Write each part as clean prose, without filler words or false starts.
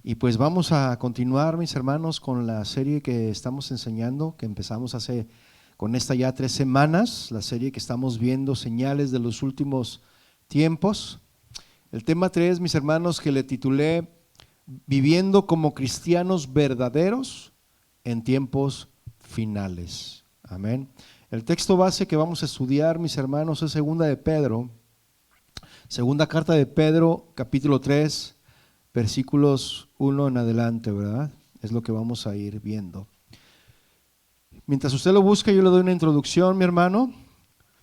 Y pues vamos a continuar, mis hermanos, con la serie que estamos enseñando, que empezamos con esta ya 3 semanas, la serie que estamos viendo, señales de los últimos tiempos. El tema 3, mis hermanos, que le titulé Viviendo como cristianos verdaderos en tiempos finales. Amén. El texto base que vamos a estudiar, mis hermanos, es segunda carta de Pedro, capítulo 3, versículos 1 en adelante, ¿verdad? Es lo que vamos a ir viendo. Mientras usted lo busca, yo le doy una introducción, mi hermano.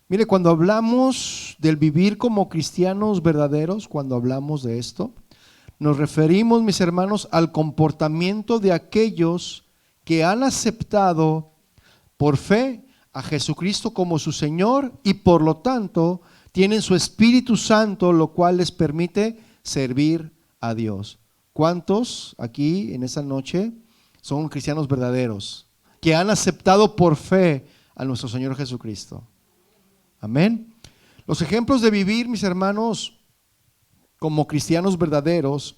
Mire, cuando hablamos del vivir como cristianos verdaderos, cuando hablamos de esto, nos referimos, mis hermanos, al comportamiento de aquellos que han aceptado por fe a Jesucristo como su Señor y por lo tanto tienen su Espíritu Santo, lo cual les permite servir a Dios. ¿Cuántos aquí en esta noche son cristianos verdaderos que han aceptado por fe a nuestro Señor Jesucristo? Amén. Los ejemplos de vivir, mis hermanos, como cristianos verdaderos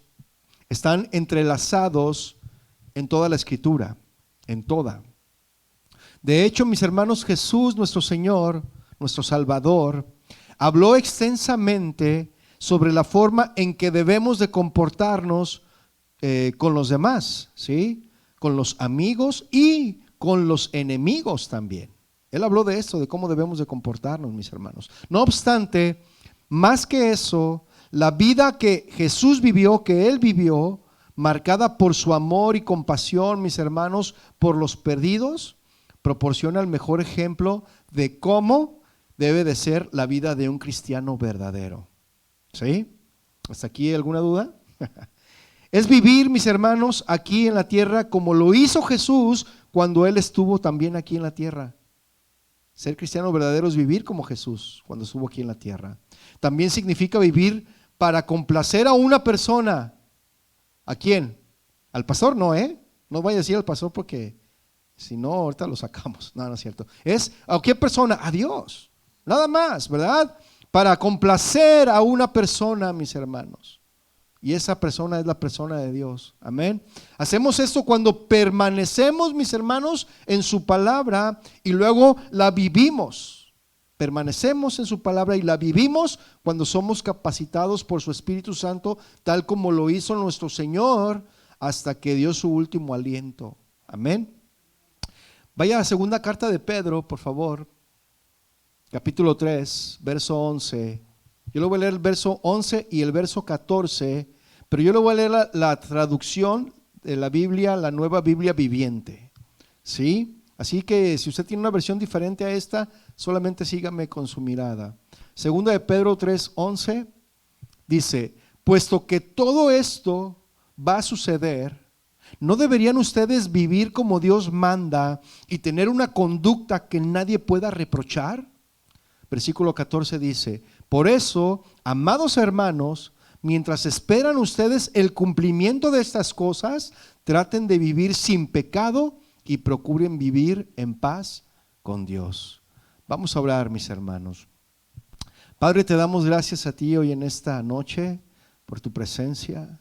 están entrelazados en toda la Escritura, en toda. De hecho, mis hermanos, Jesús, nuestro Señor, nuestro Salvador, habló extensamente sobre la forma en que debemos de comportarnos con los demás, ¿sí? Con los amigos y con los enemigos también. Él habló de esto, de cómo debemos de comportarnos, mis hermanos. No obstante, más que eso, la vida que Jesús vivió, que Él vivió, marcada por su amor y compasión, mis hermanos, por los perdidos, proporciona el mejor ejemplo de cómo debe de ser la vida de un cristiano verdadero. ¿Sí? ¿Hasta aquí alguna duda? Es vivir, mis hermanos, aquí en la tierra como lo hizo Jesús cuando Él estuvo también aquí en la tierra. Ser cristiano verdadero es vivir como Jesús cuando estuvo aquí en la tierra. También significa vivir para complacer a una persona. ¿A quién? Al pastor no, no vaya a decir al pastor porque si no ahorita lo sacamos. No, no es cierto. Es a qué persona, a Dios. Nada más, ¿verdad? Para complacer a una persona, mis hermanos. Y esa persona es la persona de Dios. Amén. Hacemos esto cuando permanecemos, mis hermanos, en su palabra y luego la vivimos. Permanecemos en su palabra y la vivimos cuando somos capacitados por su Espíritu Santo, tal como lo hizo nuestro Señor hasta que dio su último aliento. Amén. Vaya a la segunda carta de Pedro, por favor. Capítulo 3, verso 11. Yo le voy a leer el verso 11 y el verso 14, pero yo le voy a leer la traducción de la Biblia, la Nueva Biblia Viviente. ¿Sí? Así que si usted tiene una versión diferente a esta, solamente sígame con su mirada. Segunda de Pedro 3, 11 dice: puesto que todo esto va a suceder, ¿no deberían ustedes vivir como Dios manda y tener una conducta que nadie pueda reprochar? Versículo 14 dice: por eso, amados hermanos, mientras esperan ustedes el cumplimiento de estas cosas, traten de vivir sin pecado y procuren vivir en paz con Dios. Vamos a orar, mis hermanos. Padre, te damos gracias a ti hoy en esta noche por tu presencia.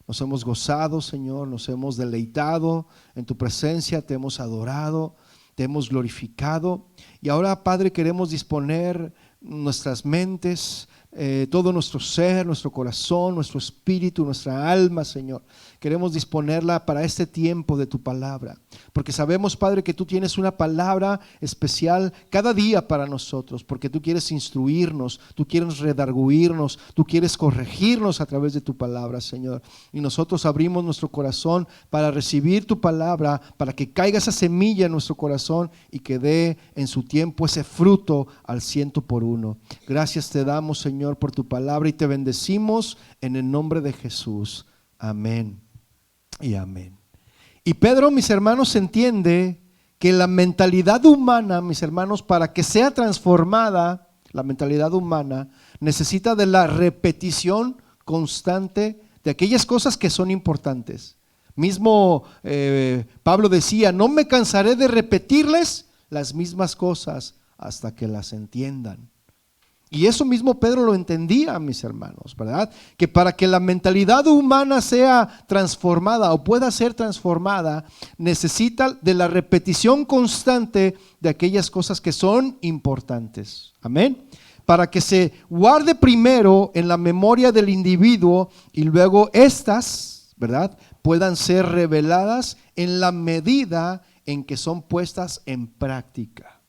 Nos hemos gozado, Señor, nos hemos deleitado en tu presencia, te hemos adorado, te hemos glorificado. Y ahora, Padre, queremos disponer nuestras mentes, todo nuestro ser, nuestro corazón, nuestro espíritu, nuestra alma, Señor. Queremos disponerla para este tiempo de tu palabra, porque sabemos, Padre, que tú tienes una palabra especial cada día para nosotros, porque tú quieres instruirnos, tú quieres redarguirnos, tú quieres corregirnos a través de tu palabra, Señor. Y nosotros abrimos nuestro corazón para recibir tu palabra, para que caiga esa semilla en nuestro corazón y que dé en su tiempo ese fruto al 100%. Gracias te damos, Señor, por tu palabra y te bendecimos en el nombre de Jesús. Amén y amén. Y Pedro, mis hermanos, entiende que la mentalidad humana, mis hermanos, para que sea transformada, la mentalidad humana necesita de la repetición constante de aquellas cosas que son importantes. Mismo Pablo decía: no me cansaré de repetirles las mismas cosas hasta que las entiendan. Y eso mismo Pedro lo entendía, mis hermanos, ¿verdad? Que para que la mentalidad humana sea transformada o pueda ser transformada, necesita de la repetición constante de aquellas cosas que son importantes. Amén. Para que se guarde primero en la memoria del individuo y luego estas, ¿verdad?, puedan ser reveladas en la medida en que son puestas en práctica.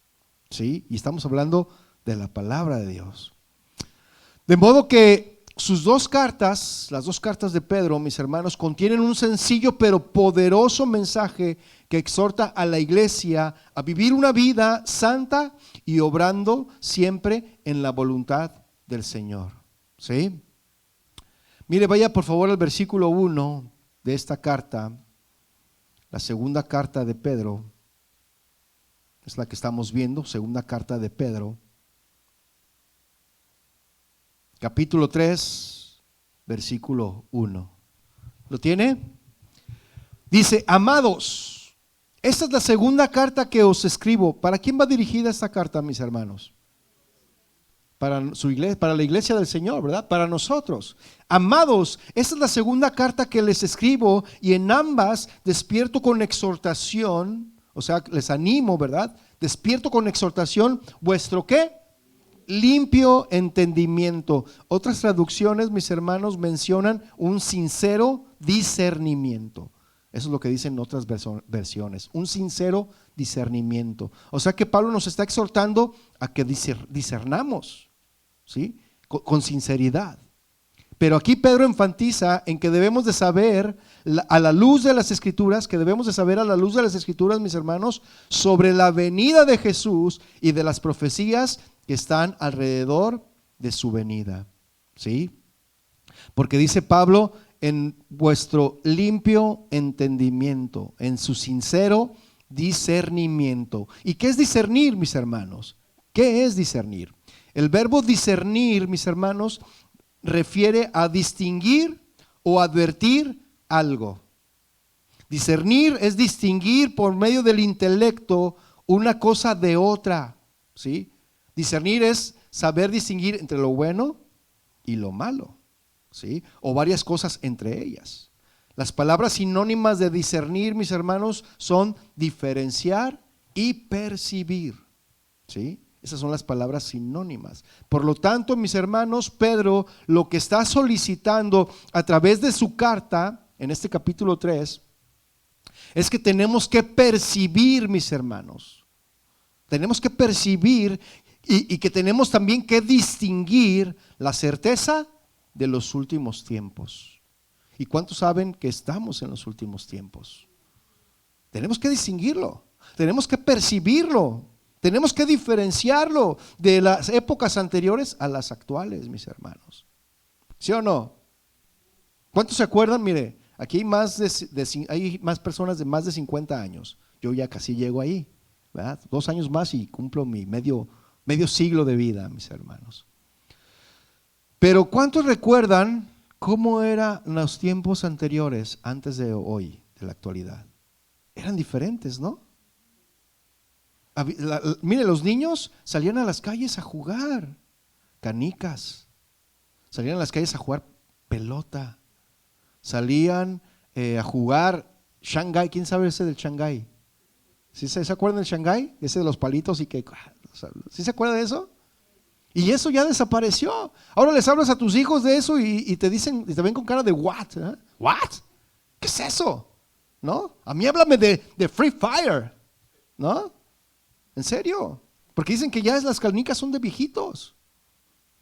¿Sí? Y estamos hablando de la palabra de Dios. De modo que sus dos cartas, las dos cartas de Pedro, mis hermanos, contienen un sencillo pero poderoso mensaje que exhorta a la iglesia a vivir una vida santa y obrando siempre en la voluntad del Señor. ¿Sí? Mire, vaya por favor al versículo 1 de esta carta, la segunda carta de Pedro. Es la que estamos viendo, segunda carta de Pedro. Capítulo 3, versículo 1. ¿Lo tiene? Dice: amados, esta es la segunda carta que os escribo. ¿Para quién va dirigida esta carta, mis hermanos? Para su iglesia, para la iglesia del Señor, ¿verdad? Para nosotros. Amados, esta es la segunda carta que les escribo, y en ambas despierto con exhortación. O sea, les animo, ¿verdad? Despierto con exhortación vuestro ¿qué? Limpio entendimiento. Otras traducciones, mis hermanos, mencionan un sincero discernimiento. Eso es lo que dicen otras versiones. Un sincero discernimiento. O sea que Pablo nos está exhortando a que discernamos, ¿sí? Con sinceridad. Pero aquí Pedro enfatiza en que debemos de saber a la luz de las Escrituras, mis hermanos, sobre la venida de Jesús y de las profecías que están alrededor de su venida. ¿Sí? Porque dice Pablo: en vuestro limpio entendimiento, en su sincero discernimiento. ¿Y qué es discernir, mis hermanos? ¿Qué es discernir? El verbo discernir, mis hermanos, refiere a distinguir o advertir algo. Discernir es distinguir por medio del intelecto una cosa de otra, ¿sí? Discernir es saber distinguir entre lo bueno y lo malo, ¿sí? O varias cosas entre ellas. Las palabras sinónimas de discernir, mis hermanos, son diferenciar y percibir, ¿sí? Esas son las palabras sinónimas. Por lo tanto, mis hermanos, Pedro lo que está solicitando a través de su carta, en este capítulo 3, es que tenemos que percibir, mis hermanos. Tenemos que percibir y que tenemos también que distinguir la certeza de los últimos tiempos. ¿Y cuántos saben que estamos en los últimos tiempos? Tenemos que distinguirlo, tenemos que percibirlo. Tenemos que diferenciarlo de las épocas anteriores a las actuales, mis hermanos. ¿Sí o no? ¿Cuántos se acuerdan? Mire, aquí hay más personas de más de 50 años. Yo ya casi llego ahí, ¿verdad? 2 años más y cumplo mi medio siglo de vida, mis hermanos. Pero ¿cuántos recuerdan cómo eran los tiempos anteriores, antes de hoy, de la actualidad? Eran diferentes, ¿no? Mire, los niños salían a las calles a jugar canicas, salían a las calles a jugar pelota, salían a jugar Shanghái. ¿Quién sabe ese del Shanghái? ¿Sí se acuerdan del Shanghái? Ese de los palitos y que… ¿Sí se acuerdan de eso? Y eso ya desapareció. Ahora les hablas a tus hijos de eso y te dicen, y te ven con cara de what, ¿eh? ¿What? ¿Qué es eso? ¿No? A mí háblame de Free Fire, ¿no? ¿En serio? Porque dicen que ya las canicas son de viejitos.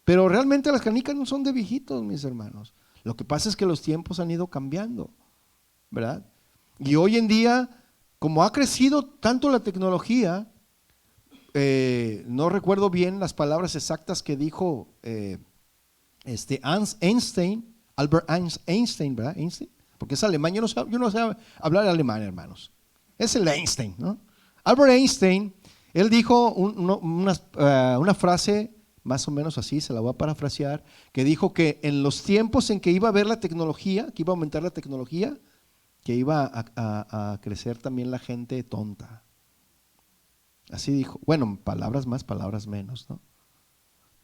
Pero realmente las canicas no son de viejitos, mis hermanos. Lo que pasa es que los tiempos han ido cambiando, ¿verdad? Y hoy en día, como ha crecido tanto la tecnología, no recuerdo bien las palabras exactas que dijo Einstein, Albert Einstein, ¿verdad? Einstein, porque es alemán. Yo no sé hablar alemán, hermanos. Es el Einstein, ¿no? Albert Einstein, él dijo una frase más o menos así, se la voy a parafrasear, que dijo que en los tiempos en que iba a haber la tecnología, que iba a aumentar la tecnología, que iba a crecer también la gente tonta. Así dijo. Bueno, palabras más, palabras menos, ¿no?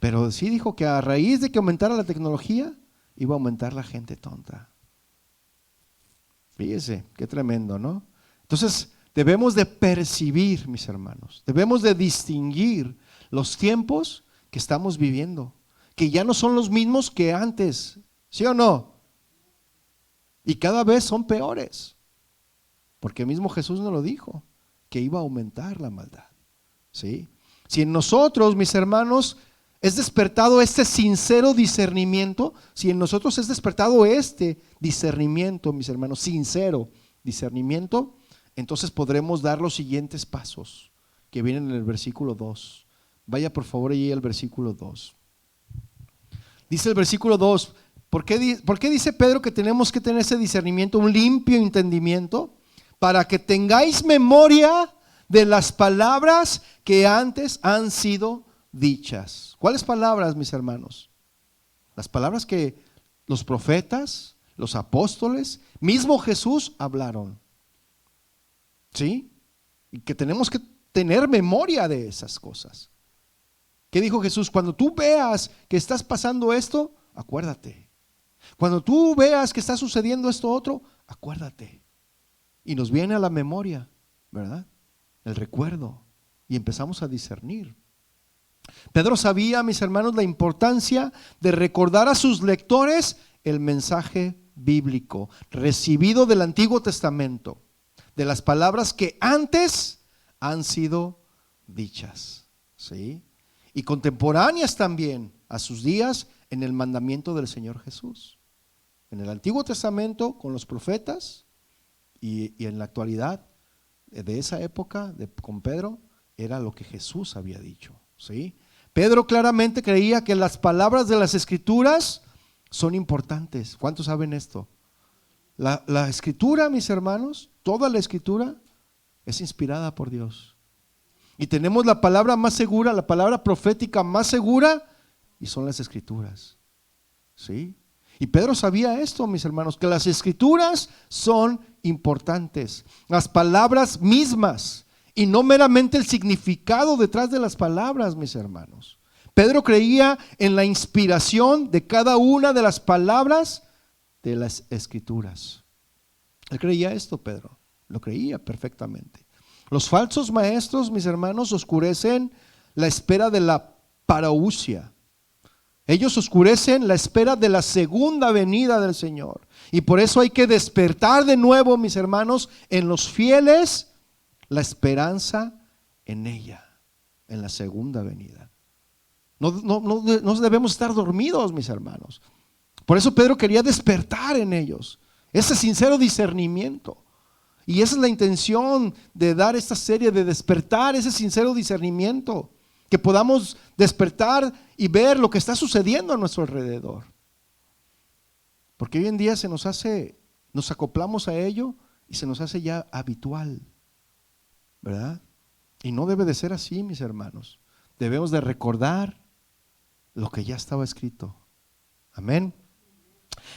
Pero sí dijo que a raíz de que aumentara la tecnología, iba a aumentar la gente tonta. Fíjese, qué tremendo, ¿no? Entonces, debemos de percibir, mis hermanos, debemos de distinguir los tiempos que estamos viviendo, que ya no son los mismos que antes, ¿sí o no? Y cada vez son peores, porque mismo Jesús nos lo dijo, que iba a aumentar la maldad, ¿sí? Si en nosotros, mis hermanos, es despertado este sincero discernimiento, si en nosotros es despertado este discernimiento, mis hermanos, sincero discernimiento, entonces podremos dar los siguientes pasos que vienen en el versículo 2. Vaya por favor allí al versículo 2. Dice el versículo 2, ¿por qué dice Pedro que tenemos que tener ese discernimiento, un limpio entendimiento? Para que tengáis memoria de las palabras que antes han sido dichas. ¿Cuáles palabras, mis hermanos? Las palabras que los profetas, los apóstoles, mismo Jesús hablaron. ¿Sí? Y que tenemos que tener memoria de esas cosas. ¿Qué dijo Jesús? Cuando tú veas que estás pasando esto, acuérdate. Cuando tú veas que está sucediendo esto otro, acuérdate. Y nos viene a la memoria, ¿verdad? El recuerdo. Y empezamos a discernir. Pedro sabía, mis hermanos, la importancia de recordar a sus lectores el mensaje bíblico recibido del Antiguo Testamento, de las palabras que antes han sido dichas, ¿sí? Y contemporáneas también a sus días en el mandamiento del Señor Jesús. En el Antiguo Testamento con los profetas y en la actualidad de esa época con Pedro era lo que Jesús había dicho, ¿sí? Pedro claramente creía que las palabras de las Escrituras son importantes. ¿Cuántos saben esto? La Escritura, mis hermanos, toda la Escritura es inspirada por Dios. Y tenemos la palabra más segura, la palabra profética más segura, y son las Escrituras, ¿sí? Y Pedro sabía esto, mis hermanos, que las Escrituras son importantes, las palabras mismas, y no meramente el significado detrás de las palabras, mis hermanos. Pedro creía en la inspiración de cada una de las palabras de las Escrituras. Él creía esto, Pedro, lo creía perfectamente. Los falsos maestros, mis hermanos, oscurecen la espera de la parousia. Ellos oscurecen la espera de la segunda venida del Señor. Y por eso hay que despertar de nuevo, mis hermanos, en los fieles la esperanza en ella, en la segunda venida. No debemos estar dormidos, mis hermanos. Por eso Pedro quería despertar en ellos ese sincero discernimiento. Y esa es la intención de dar esta serie, de despertar ese sincero discernimiento, que podamos despertar y ver lo que está sucediendo a nuestro alrededor. Porque hoy en día nos acoplamos a ello y se nos hace ya habitual, ¿verdad? Y no debe de ser así, mis hermanos. Debemos de recordar lo que ya estaba escrito. Amén.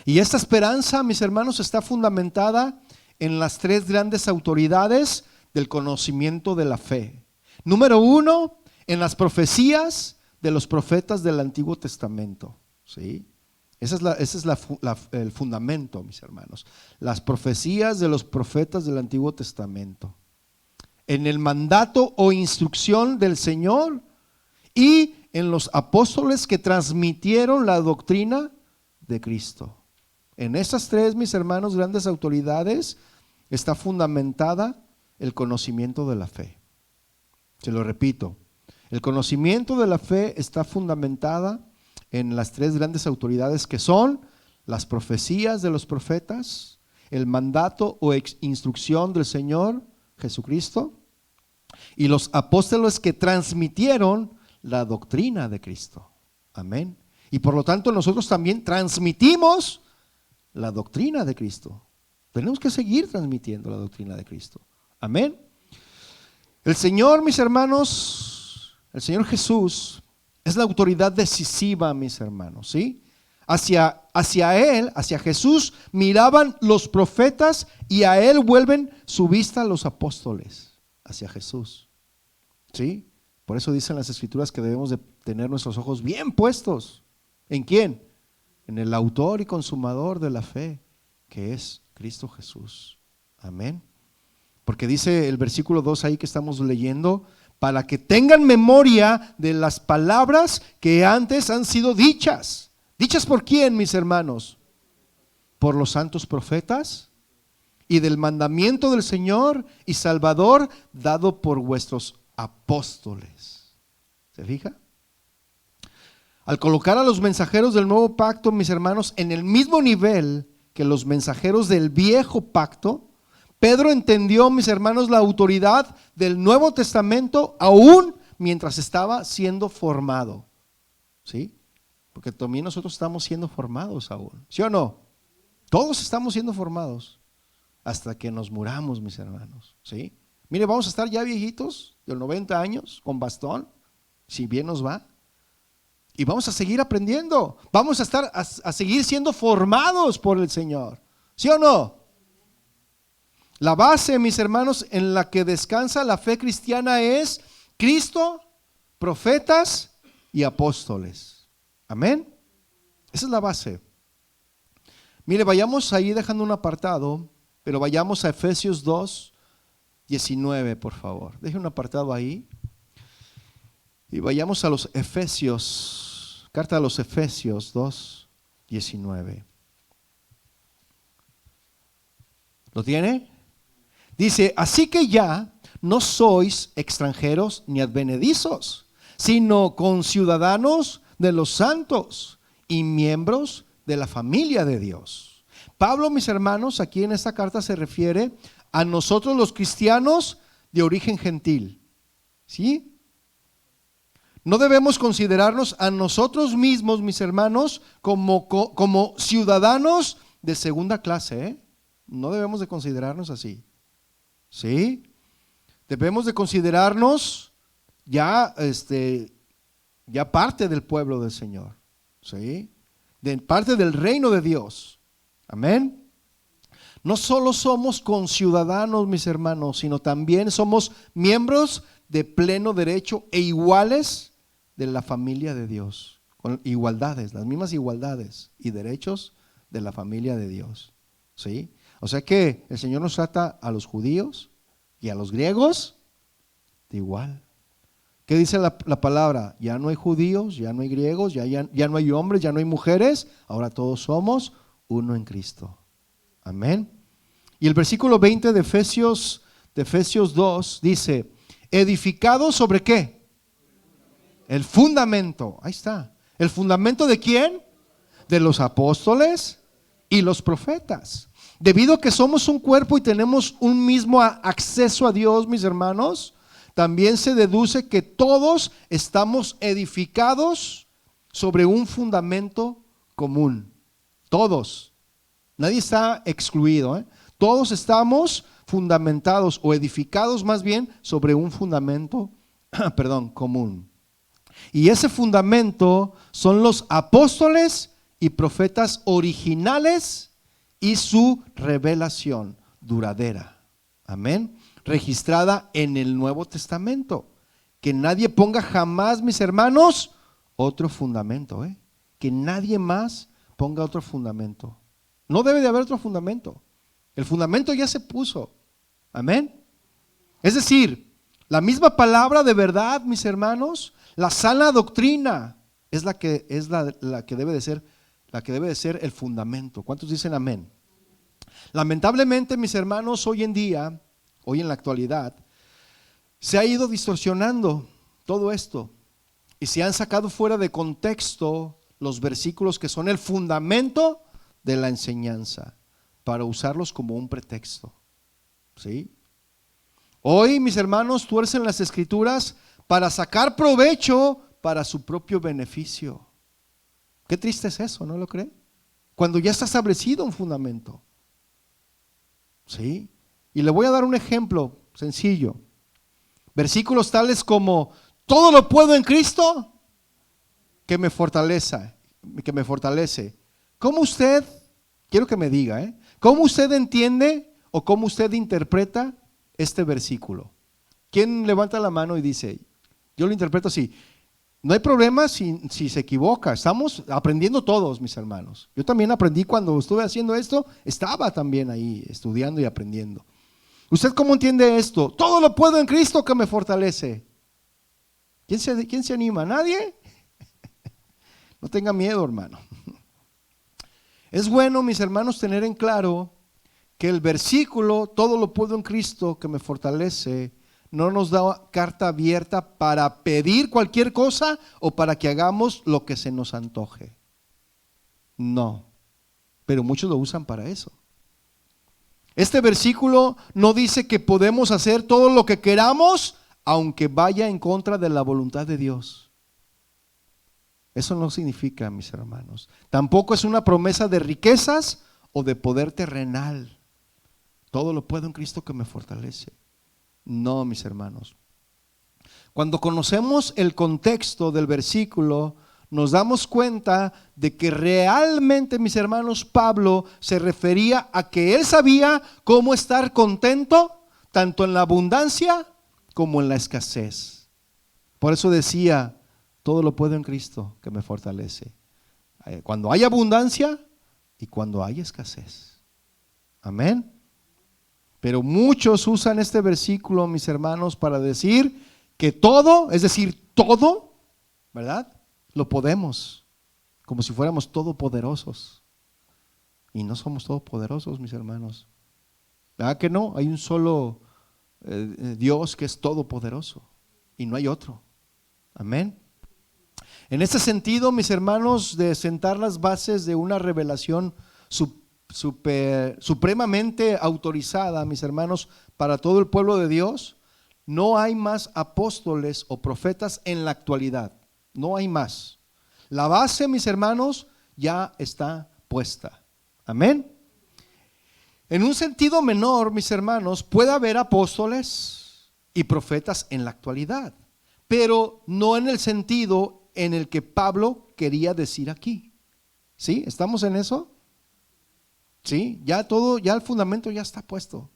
Y esta esperanza, mis hermanos, está fundamentada en las tres grandes autoridades del conocimiento de la fe. Número 1, en las profecías de los profetas del Antiguo Testamento, ¿sí? Ese es el fundamento, mis hermanos. Las profecías de los profetas del Antiguo Testamento. En el mandato o instrucción del Señor y en los apóstoles que transmitieron la doctrina de Cristo. En esas tres, mis hermanos, grandes autoridades está fundamentada el conocimiento de la fe. Se lo repito, el conocimiento de la fe está fundamentada en las tres grandes autoridades que son las profecías de los profetas, el mandato o instrucción del Señor Jesucristo y los apóstoles que transmitieron la doctrina de Cristo. Amén. Y por lo tanto nosotros también transmitimos la doctrina de Cristo. Tenemos que seguir transmitiendo la doctrina de Cristo. Amén. El Señor, mis hermanos, el Señor Jesús es la autoridad decisiva, mis hermanos, ¿sí? Hacia Él, hacia Jesús, miraban los profetas y a Él vuelven su vista los apóstoles, hacia Jesús, ¿sí? Por eso dicen las Escrituras que debemos de tener nuestros ojos bien puestos. ¿En quién? En el autor y consumador de la fe, que es Cristo Jesús. Amén. Porque dice el versículo 2 ahí que estamos leyendo, para que tengan memoria de las palabras que antes han sido dichas. ¿Dichas por quién, mis hermanos? Por los santos profetas, y del mandamiento del Señor y Salvador dado por vuestros apóstoles. ¿Se fija? Al colocar a los mensajeros del nuevo pacto, mis hermanos, en el mismo nivel que los mensajeros del viejo pacto, Pedro entendió, mis hermanos, la autoridad del Nuevo Testamento aún mientras estaba siendo formado. ¿Sí? Porque también nosotros estamos siendo formados aún. ¿Sí o no? Todos estamos siendo formados hasta que nos muramos, mis hermanos. ¿Sí? Mire, vamos a estar ya viejitos, de 90 años, con bastón, si bien nos va. Y vamos a seguir aprendiendo. Vamos a estar a seguir siendo formados por el Señor. ¿Sí o no? La base, mis hermanos, en la que descansa la fe cristiana es Cristo, profetas y apóstoles. Amén. Esa es la base. Mire, vayamos ahí dejando un apartado, pero vayamos a Efesios 2, 19, por favor. Deje un apartado ahí. Y vayamos a los Efesios, carta a los Efesios 2, 19. ¿Lo tiene? Dice, así que ya no sois extranjeros ni advenedizos, sino conciudadanos de los santos y miembros de la familia de Dios. Pablo, mis hermanos, aquí en esta carta se refiere a nosotros los cristianos de origen gentil. ¿Sí? No debemos considerarnos a nosotros mismos, mis hermanos, como ciudadanos de segunda clase, ¿eh? No debemos de considerarnos así. ¿Sí? Debemos de considerarnos ya parte del pueblo del Señor. ¿Sí? De parte del reino de Dios. Amén. No solo somos conciudadanos, mis hermanos, sino también somos miembros de pleno derecho e iguales de la familia de Dios. Con igualdades, las mismas igualdades y derechos de la familia de Dios. ¿Sí? O sea que el Señor nos trata a los judíos y a los griegos de igual. ¿Qué dice la palabra? Ya no hay judíos, ya no hay griegos, ya no hay hombres, ya no hay mujeres, ahora todos somos uno en Cristo. Amén. Y el versículo 20 de Efesios 2 dice, ¿edificado sobre qué? El fundamento. Ahí está. ¿El fundamento de quién? De los apóstoles y los profetas. Debido a que somos un cuerpo y tenemos un mismo acceso a Dios, mis hermanos, también se deduce que todos estamos edificados sobre un fundamento común. Todos. Nadie está excluido, ¿eh? Todos estamos fundamentados o edificados más bien sobre un fundamento, común. Y ese fundamento son los apóstoles y profetas originales y su revelación duradera. Amén. Registrada en el Nuevo Testamento. Que nadie ponga jamás, mis hermanos, otro fundamento. Que nadie más ponga otro fundamento. No debe de haber otro fundamento. El fundamento ya se puso. Amén. Es decir, la misma palabra de verdad, mis hermanos, la sana doctrina es la que debe de ser el fundamento. ¿Cuántos dicen amén? Lamentablemente, mis hermanos, hoy en la actualidad, se ha ido distorsionando todo esto y se han sacado fuera de contexto los versículos que son el fundamento de la enseñanza para usarlos como un pretexto. ¿Sí? Hoy, mis hermanos, tuercen las escrituras para sacar provecho para su propio beneficio. Qué triste es eso, ¿no lo creen? Cuando ya está establecido un fundamento. ¿Sí? Y le voy a dar un ejemplo sencillo. Versículos tales como, todo lo puedo en Cristo que me fortalece. ¿Cómo usted, quiero que me diga, cómo usted entiende o cómo usted interpreta este versículo? ¿Quién levanta la mano y dice, yo lo interpreto así? No hay problema si se equivoca. Estamos aprendiendo todos, mis hermanos. Yo también aprendí cuando estuve haciendo esto. Estaba también ahí estudiando y aprendiendo. ¿Usted cómo entiende esto? Todo lo puedo en Cristo que me fortalece. ¿Quién se anima? ¿Nadie? No tenga miedo, hermano. Es bueno, mis hermanos, tener en claro que el versículo, todo lo puedo en Cristo que me fortalece, no nos da carta abierta para pedir cualquier cosa o para que hagamos lo que se nos antoje. No, pero muchos lo usan para eso. Este versículo no dice que podemos hacer todo lo que queramos, aunque vaya en contra de la voluntad de Dios. Eso no significa, mis hermanos. Tampoco es una promesa de riquezas o de poder terrenal. Todo lo puedo en Cristo que me fortalece. No, mis hermanos. Cuando conocemos el contexto del versículo, nos damos cuenta de que realmente, mis hermanos, Pablo se refería a que él sabía cómo estar contento, tanto en la abundancia como en la escasez. Por eso decía, todo lo puedo en Cristo que me fortalece. Cuando hay abundancia y cuando hay escasez. Amén. Pero muchos usan este versículo, mis hermanos, para decir que todo, es decir, todo, ¿verdad? Lo podemos, como si fuéramos todopoderosos. Y no somos todopoderosos, mis hermanos. ¿Verdad que no? Hay un solo Dios que es todopoderoso y no hay otro. Amén. En este sentido, mis hermanos, de sentar las bases de una revelación supremamente autorizada, mis hermanos, para todo el pueblo de Dios, no hay más apóstoles o profetas en la actualidad. No hay más. La base, mis hermanos, ya está puesta. Amén. En un sentido menor, mis hermanos, puede haber apóstoles y profetas en la actualidad, pero no en el sentido en el que Pablo quería decir aquí. ¿Sí? ¿Estamos en eso? Sí, ya todo, ya el fundamento ya está puesto.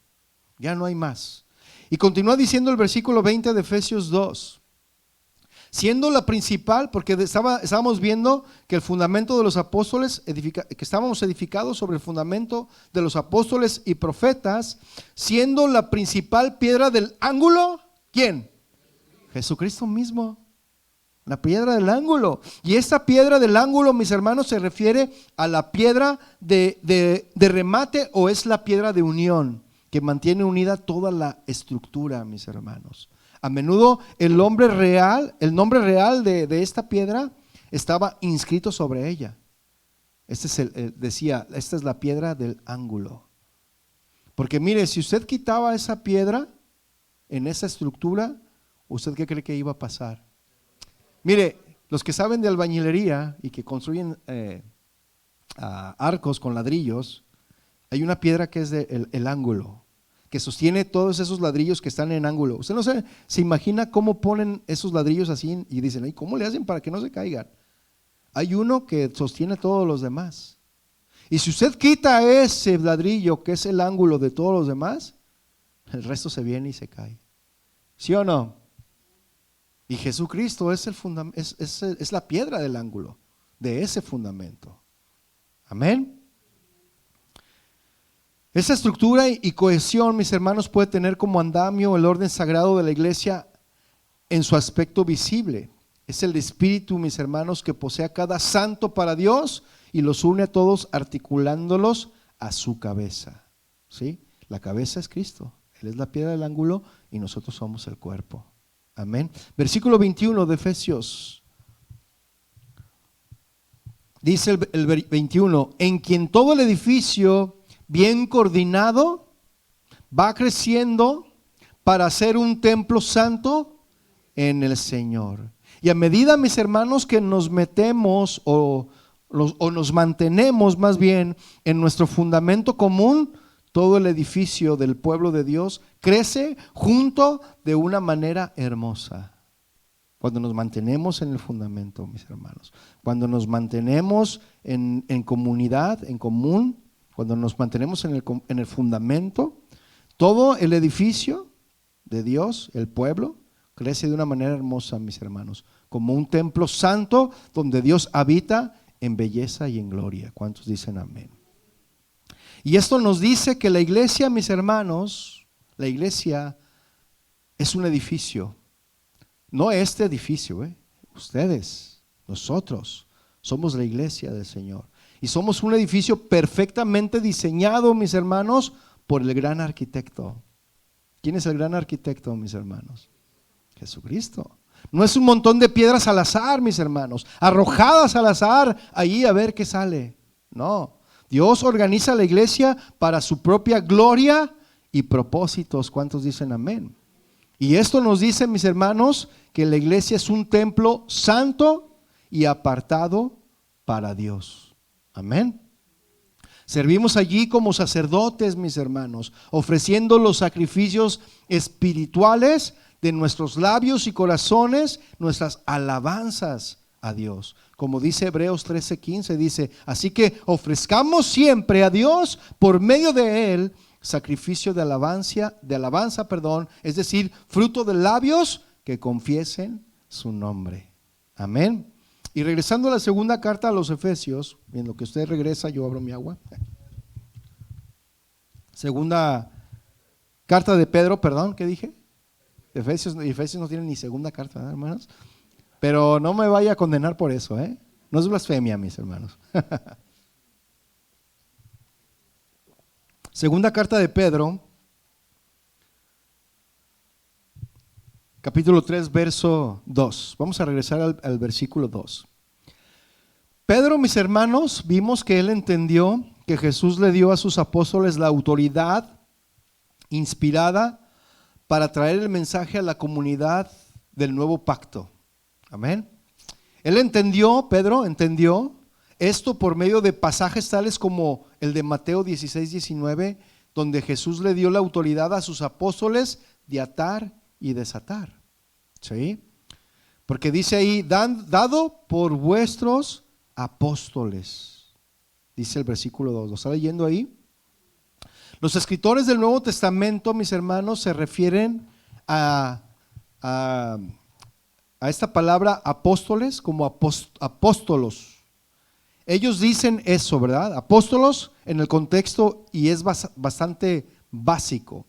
Ya no hay más. Y continúa diciendo el versículo 20 de Efesios 2. Siendo la principal, porque estábamos viendo que el fundamento de los apóstoles, que estábamos edificados sobre el fundamento de los apóstoles y profetas, siendo la principal piedra del ángulo, ¿quién? Jesucristo mismo. La piedra del ángulo. Y esta piedra del ángulo, mis hermanos, se refiere a la piedra de remate, o es la piedra de unión que mantiene unida toda la estructura, mis hermanos. A menudo el nombre real de esta piedra estaba inscrito sobre ella. Decía, esta es la piedra del ángulo. Porque mire, si usted quitaba esa piedra en esa estructura, ¿usted qué cree que iba a pasar? Mire, los que saben de albañilería y que construyen arcos con ladrillos, hay una piedra que es el ángulo, que sostiene todos esos ladrillos que están en ángulo. Usted no se imagina cómo ponen esos ladrillos así y dicen, ¿cómo le hacen para que no se caigan? Hay uno que sostiene todos los demás. Y si usted quita ese ladrillo que es el ángulo de todos los demás, el resto se viene y se cae. ¿Sí o no? Y Jesucristo es la piedra del ángulo de ese fundamento. Amén. Esa estructura y cohesión, mis hermanos, puede tener como andamio el orden sagrado de la iglesia en su aspecto visible. Es el espíritu, mis hermanos, que posee a cada santo para Dios y los une a todos articulándolos a su cabeza. ¿Sí? La cabeza es Cristo. Él es la piedra del ángulo y nosotros somos el cuerpo. Amén. Versículo 21 de Efesios. Dice el 21, en quien todo el edificio bien coordinado va creciendo para ser un templo santo en el Señor. Y a medida, mis hermanos, que nos metemos o nos mantenemos más bien en nuestro fundamento común, todo el edificio del pueblo de Dios crece junto de una manera hermosa. Cuando nos mantenemos en el fundamento, mis hermanos, cuando nos mantenemos en comunidad, en común, cuando nos mantenemos en el fundamento, todo el edificio de Dios, el pueblo, crece de una manera hermosa, mis hermanos, como un templo santo donde Dios habita en belleza y en gloria. ¿Cuántos dicen amén? Y esto nos dice que la iglesia, mis hermanos, la iglesia es un edificio. No este edificio, ustedes, nosotros, somos la iglesia del Señor. Y somos un edificio perfectamente diseñado, mis hermanos, por el gran arquitecto. ¿Quién es el gran arquitecto, mis hermanos? Jesucristo. No es un montón de piedras al azar, mis hermanos, arrojadas al azar, ahí a ver qué sale. No, Dios organiza la iglesia para su propia gloria y propósitos. ¿Cuántos dicen amén? Y esto nos dice, mis hermanos, que la iglesia es un templo santo y apartado para Dios. Amén. Servimos allí como sacerdotes, mis hermanos, ofreciendo los sacrificios espirituales de nuestros labios y corazones, nuestras alabanzas a Dios. Como dice Hebreos 13:15, dice, así que ofrezcamos siempre a Dios por medio de Él sacrificio de alabanza, es decir, fruto de labios que confiesen su nombre. Amén. Y regresando a la segunda carta a los Efesios, en lo que usted regresa, yo abro mi agua. Segunda carta de Pedro, ¿qué dije? Efesios no tienen ni segunda carta, ¿verdad, hermanos? Pero no me vaya a condenar por eso, No es blasfemia, mis hermanos. Segunda carta de Pedro, capítulo 3, verso 2. Vamos a regresar al versículo 2. Pedro, mis hermanos, vimos que él entendió que Jesús le dio a sus apóstoles la autoridad inspirada para traer el mensaje a la comunidad del nuevo pacto. Amén. Él entendió, Pedro entendió esto por medio de pasajes tales como el de Mateo 16:19, donde Jesús le dio la autoridad a sus apóstoles de atar y desatar. ¿Sí? Porque dice ahí, dado por vuestros apóstoles. Dice el versículo 2. ¿Lo está leyendo ahí? Los escritores del Nuevo Testamento, mis hermanos, se refieren a esta palabra apóstoles como apóstolos. Ellos dicen eso, ¿verdad? Apóstolos en el contexto, y es bastante básico.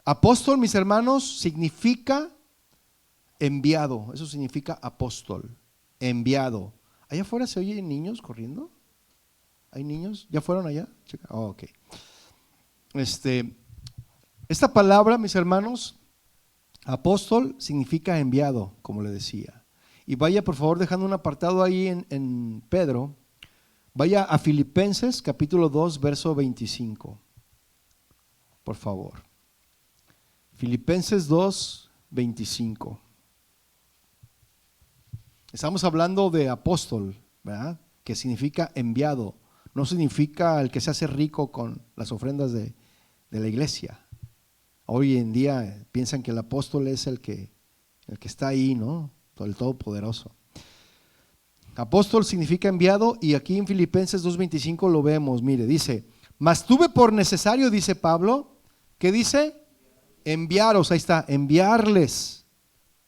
Apóstol, mis hermanos, significa enviado. Eso significa apóstol, enviado. ¿Allá afuera se oyen niños corriendo? ¿Hay niños? ¿Ya fueron allá? Oh, ok. Esta palabra, mis hermanos, apóstol significa enviado, como le decía. Y vaya por favor dejando un apartado ahí en Pedro. Vaya a Filipenses capítulo 2 verso 25. Por favor. Filipenses 2, 25. Estamos hablando de apóstol, ¿verdad? Que significa enviado. No significa el que se hace rico con las ofrendas de la iglesia. Hoy en día piensan que el apóstol es el que está ahí, ¿no? El Todopoderoso. Apóstol significa enviado, y aquí en Filipenses 2:25 lo vemos. Mire, dice, mas tuve por necesario, dice Pablo, ¿qué dice? Enviaros, ahí está, enviarles.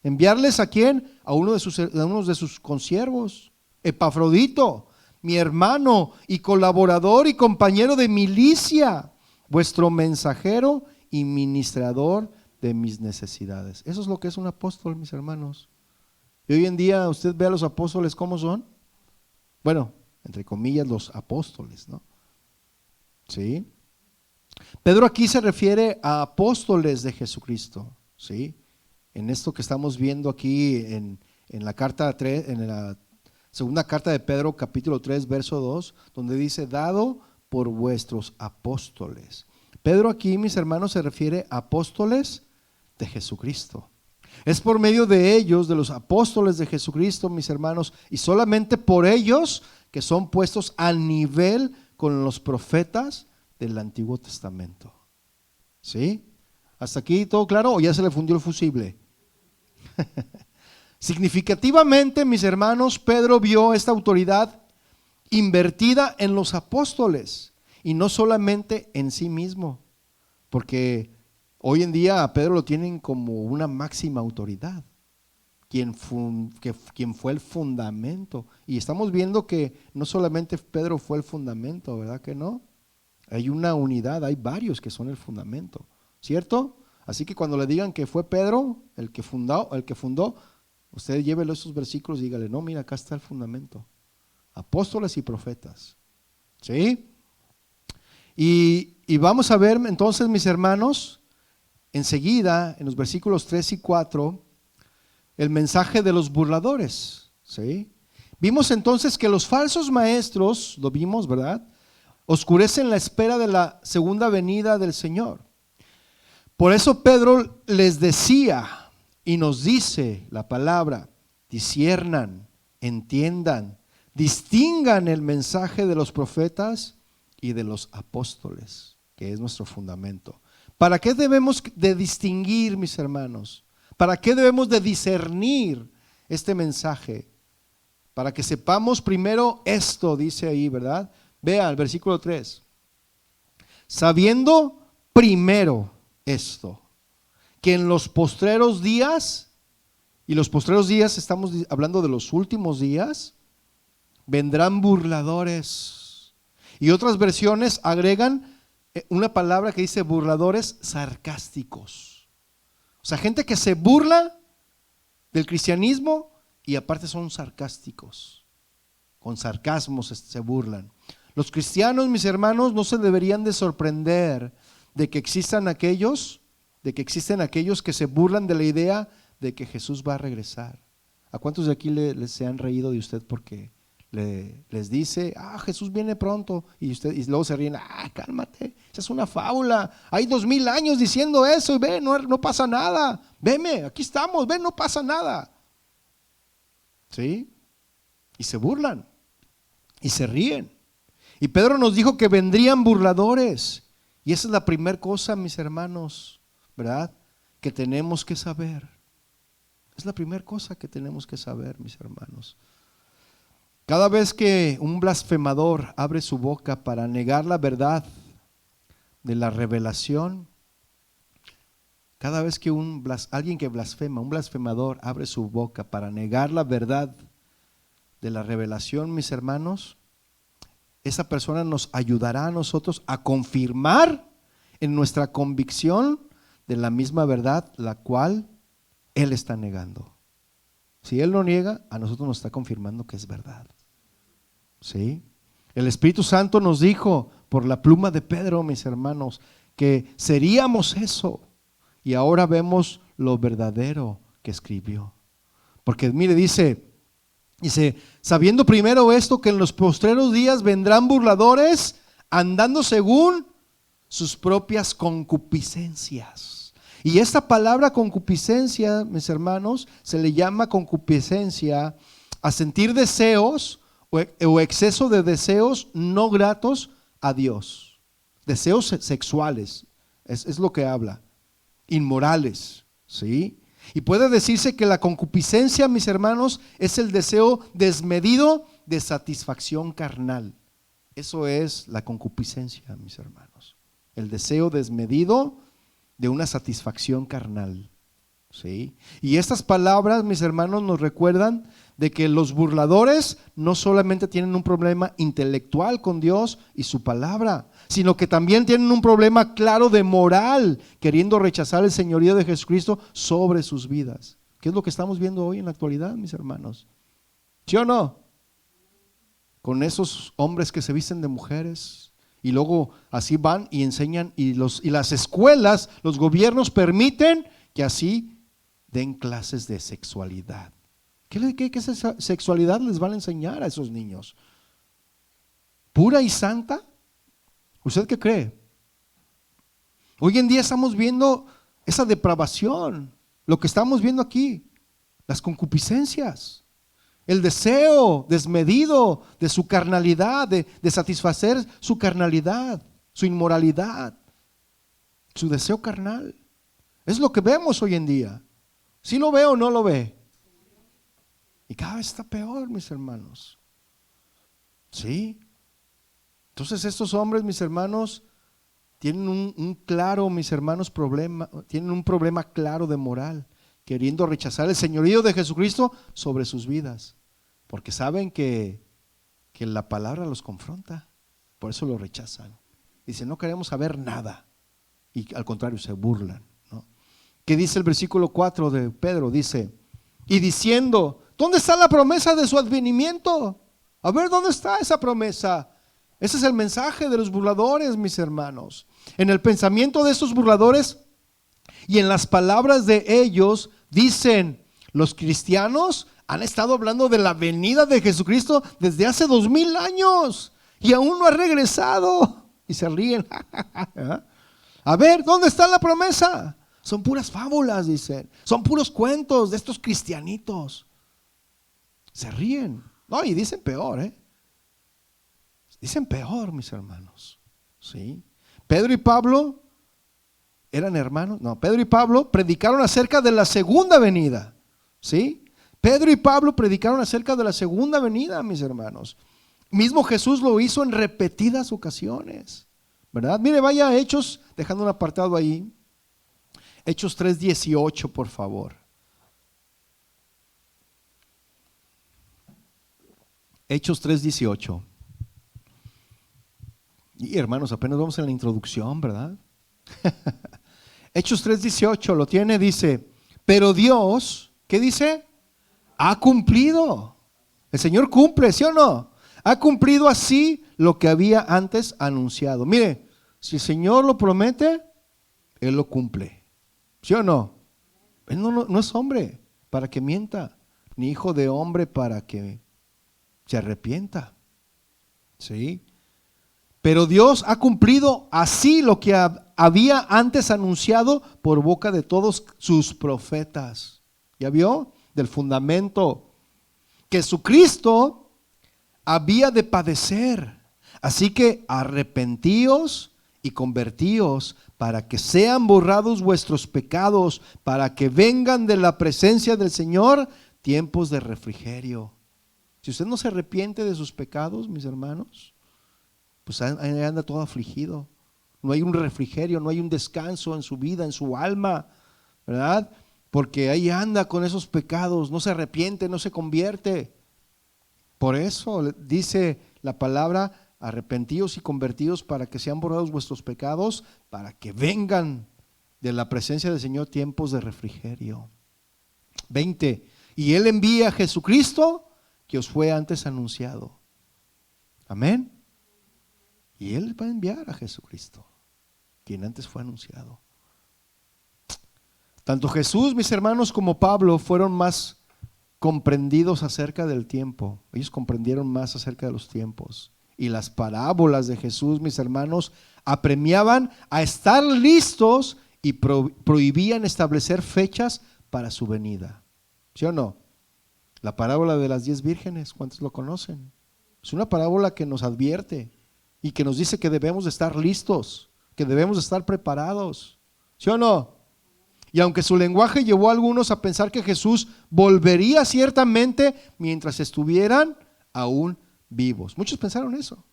¿Enviarles a quién? A uno de sus consiervos, Epafrodito, mi hermano y colaborador y compañero de milicia, vuestro mensajero y ministrador de mis necesidades. Eso es lo que es un apóstol, mis hermanos. Y hoy en día usted ve a los apóstoles ¿cómo son? Bueno, entre comillas los apóstoles, ¿no? ¿Sí? Pedro aquí se refiere a apóstoles de Jesucristo, ¿sí? En esto que estamos viendo aquí en la carta 3, en la segunda carta de Pedro, capítulo 3, verso 2, donde dice, dado por vuestros apóstoles. Pedro aquí, mis hermanos, se refiere a apóstoles de Jesucristo. Es por medio de ellos, de los apóstoles de Jesucristo, mis hermanos, y solamente por ellos que son puestos al nivel con los profetas del Antiguo Testamento. ¿Sí? ¿Hasta aquí todo claro o ya se le fundió el fusible? Significativamente, mis hermanos, Pedro vio esta autoridad invertida en los apóstoles y no solamente en sí mismo, porque hoy en día a Pedro lo tienen como una máxima autoridad. quien fue el fundamento. Y estamos viendo que no solamente Pedro fue el fundamento, ¿verdad que no? Hay una unidad, hay varios que son el fundamento, ¿cierto? Así que cuando le digan que fue Pedro el que fundó, usted llévelo esos versículos y dígale, no, mira, acá está el fundamento. Apóstoles y profetas, ¿sí? Y vamos a ver entonces, mis hermanos, enseguida, en los versículos 3 y 4, el mensaje de los burladores, ¿sí? Vimos entonces que los falsos maestros, lo vimos, ¿verdad?, oscurecen la espera de la segunda venida del Señor. Por eso Pedro les decía y nos dice la palabra: disciernan, entiendan, distingan el mensaje de los profetas y de los apóstoles, que es nuestro fundamento. ¿Para qué debemos de distinguir, mis hermanos? ¿Para qué debemos de discernir este mensaje? Para que sepamos primero esto, dice ahí, ¿verdad? Vea el versículo 3. Sabiendo primero esto, que en los postreros días, y los postreros días estamos hablando de los últimos días, vendrán burladores. Y otras versiones agregan una palabra que dice burladores sarcásticos. O sea, gente que se burla del cristianismo y aparte son sarcásticos. Con sarcasmo se burlan. Los cristianos, mis hermanos, no se deberían de sorprender de que existen aquellos que se burlan de la idea de que Jesús va a regresar. ¿A cuántos de aquí se han reído de usted porque les dice, Jesús viene pronto, y luego se ríen, cálmate, esa es una fábula, hay 2000 años diciendo eso y ve, no pasa nada, veme, aquí estamos, ve, no pasa nada? ¿Sí? Y se burlan y se ríen. Y Pedro nos dijo que vendrían burladores, y esa es la primera cosa, mis hermanos, ¿verdad?, que tenemos que saber. Es la primera cosa que tenemos que saber, mis hermanos. Cada vez que un blasfemador abre su boca para negar la verdad de la revelación, cada vez que alguien que blasfema, un blasfemador abre su boca para negar la verdad de la revelación, mis hermanos, esa persona nos ayudará a nosotros a confirmar en nuestra convicción de la misma verdad la cual él está negando. Si él lo niega, a nosotros nos está confirmando que es verdad. ¿Sí? El Espíritu Santo nos dijo por la pluma de Pedro, mis hermanos, que seríamos eso, y ahora vemos lo verdadero que escribió. Porque mire, dice, sabiendo primero esto, que en los postreros días vendrán burladores andando según sus propias concupiscencias. Y esta palabra concupiscencia, mis hermanos, se le llama concupiscencia a sentir deseos o exceso de deseos no gratos a Dios. Deseos sexuales, es lo que habla, inmorales, ¿sí? Y puede decirse que la concupiscencia, mis hermanos, es el deseo desmedido de satisfacción carnal. Eso es la concupiscencia, mis hermanos. El deseo desmedido de una satisfacción carnal, ¿sí? Y estas palabras, mis hermanos, nos recuerdan de que los burladores no solamente tienen un problema intelectual con Dios y su palabra, sino que también tienen un problema claro de moral, queriendo rechazar el señorío de Jesucristo sobre sus vidas. ¿Qué es lo que estamos viendo hoy en la actualidad, mis hermanos? ¿Sí o no? Con esos hombres que se visten de mujeres y luego así van y enseñan, y las escuelas, los gobiernos permiten que así den clases de sexualidad. ¿Qué sexualidad les van a enseñar a esos niños? ¿Pura y santa? ¿Usted qué cree? Hoy en día estamos viendo esa depravación, lo que estamos viendo aquí, las concupiscencias, el deseo desmedido de su carnalidad, de satisfacer su carnalidad, su inmoralidad, su deseo carnal. Es lo que vemos hoy en día. ¿Sí lo ve o no lo ve? Y cada vez está peor, mis hermanos. ¿Sí? Entonces estos hombres, mis hermanos, tienen un claro, mis hermanos, tienen un problema claro de moral. queriendo rechazar el señorío de Jesucristo sobre sus vidas, porque saben que la palabra los confronta, por eso lo rechazan. Dicen, no queremos saber nada, y al contrario se burlan, ¿no? ¿Qué dice el versículo 4 de Pedro? Dice, y diciendo, ¿dónde está la promesa de su advenimiento? A ver, ¿dónde está esa promesa? Ese es el mensaje de los burladores, mis hermanos. En el pensamiento de estos burladores y en las palabras de ellos dicen, los cristianos han estado hablando de la venida de Jesucristo desde hace 2000 años y aún no ha regresado. Y se ríen. A ver, ¿dónde está la promesa? Son puras fábulas, dicen. Son puros cuentos de estos cristianitos. Se ríen. No, y dicen peor, Dicen peor, mis hermanos. ¿Sí? Pedro y Pablo eran hermanos. No, Pedro y Pablo predicaron acerca de la segunda venida. ¿Sí? Pedro y Pablo predicaron acerca de la segunda venida, mis hermanos. Mismo Jesús lo hizo en repetidas ocasiones, ¿verdad? Mire, vaya a Hechos, dejando un apartado ahí. Hechos 3:18, por favor. Hechos 3:18. Y hermanos, apenas vamos en la introducción, ¿verdad? Hechos 3:18, lo tiene, dice, pero Dios, ¿qué dice? Ha cumplido. El Señor cumple, ¿sí o no? Ha cumplido así lo que había antes anunciado. Mire, si el Señor lo promete, Él lo cumple, ¿sí o no? Él no es hombre para que mienta, ni hijo de hombre para que se arrepienta. ¿Sí? Pero Dios ha cumplido así lo que había antes anunciado por boca de todos sus profetas. ¿Ya vio? Del fundamento. Que Jesucristo había de padecer. Así que arrepentíos y convertíos para que sean borrados vuestros pecados, para que vengan de la presencia del Señor tiempos de refrigerio. Si usted no se arrepiente de sus pecados, mis hermanos, pues anda todo afligido. No hay un refrigerio, no hay un descanso en su vida, en su alma, ¿verdad? Porque ahí anda con esos pecados, no se arrepiente, no se convierte. Por eso dice la palabra, arrepentíos y convertidos para que sean borrados vuestros pecados, para que vengan de la presencia del Señor tiempos de refrigerio. 20. Y Él envía a Jesucristo que os fue antes anunciado. Amén. Y Él va a enviar a Jesucristo, quien antes fue anunciado. Tanto Jesús, mis hermanos, como Pablo fueron más comprendidos acerca del tiempo. Ellos comprendieron más acerca de los tiempos. Y las parábolas de Jesús, mis hermanos, apremiaban a estar listos y prohibían establecer fechas para su venida. ¿Sí o no? La parábola de las 10 vírgenes, ¿cuántos lo conocen? Es una parábola que nos advierte y que nos dice que debemos de estar listos, que debemos de estar preparados. ¿Sí o no? Y aunque su lenguaje llevó a algunos a pensar que Jesús volvería ciertamente mientras estuvieran aún vivos. Muchos pensaron eso.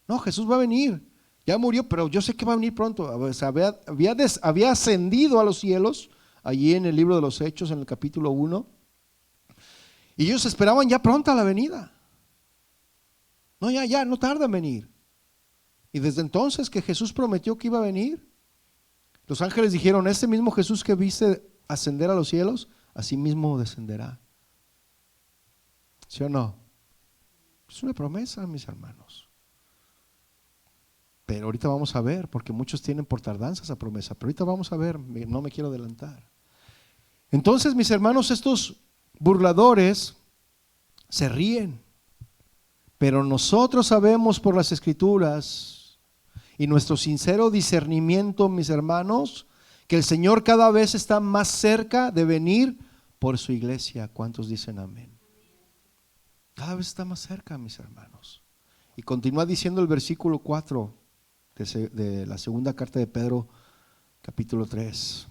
No, Jesús va a venir. Ya murió, pero yo sé que va a venir pronto. O sea, había ascendido a los cielos, allí en el libro de los Hechos, en el capítulo 1. Y ellos esperaban ya pronta la venida. No, ya, no tarda en venir. Y desde entonces que Jesús prometió que iba a venir, los ángeles dijeron, este mismo Jesús que viste ascender a los cielos, así mismo descenderá. ¿Sí o no? Es una promesa, mis hermanos. Pero ahorita vamos a ver, porque muchos tienen por tardanza esa promesa, pero ahorita vamos a ver, no me quiero adelantar. Entonces, mis hermanos, estos burladores se ríen, pero nosotros sabemos por las Escrituras y nuestro sincero discernimiento, mis hermanos, que el Señor cada vez está más cerca de venir por su iglesia. ¿Cuántos dicen amén? Cada vez está más cerca, mis hermanos. Y continúa diciendo el versículo 4 de la segunda carta de Pedro, capítulo 3.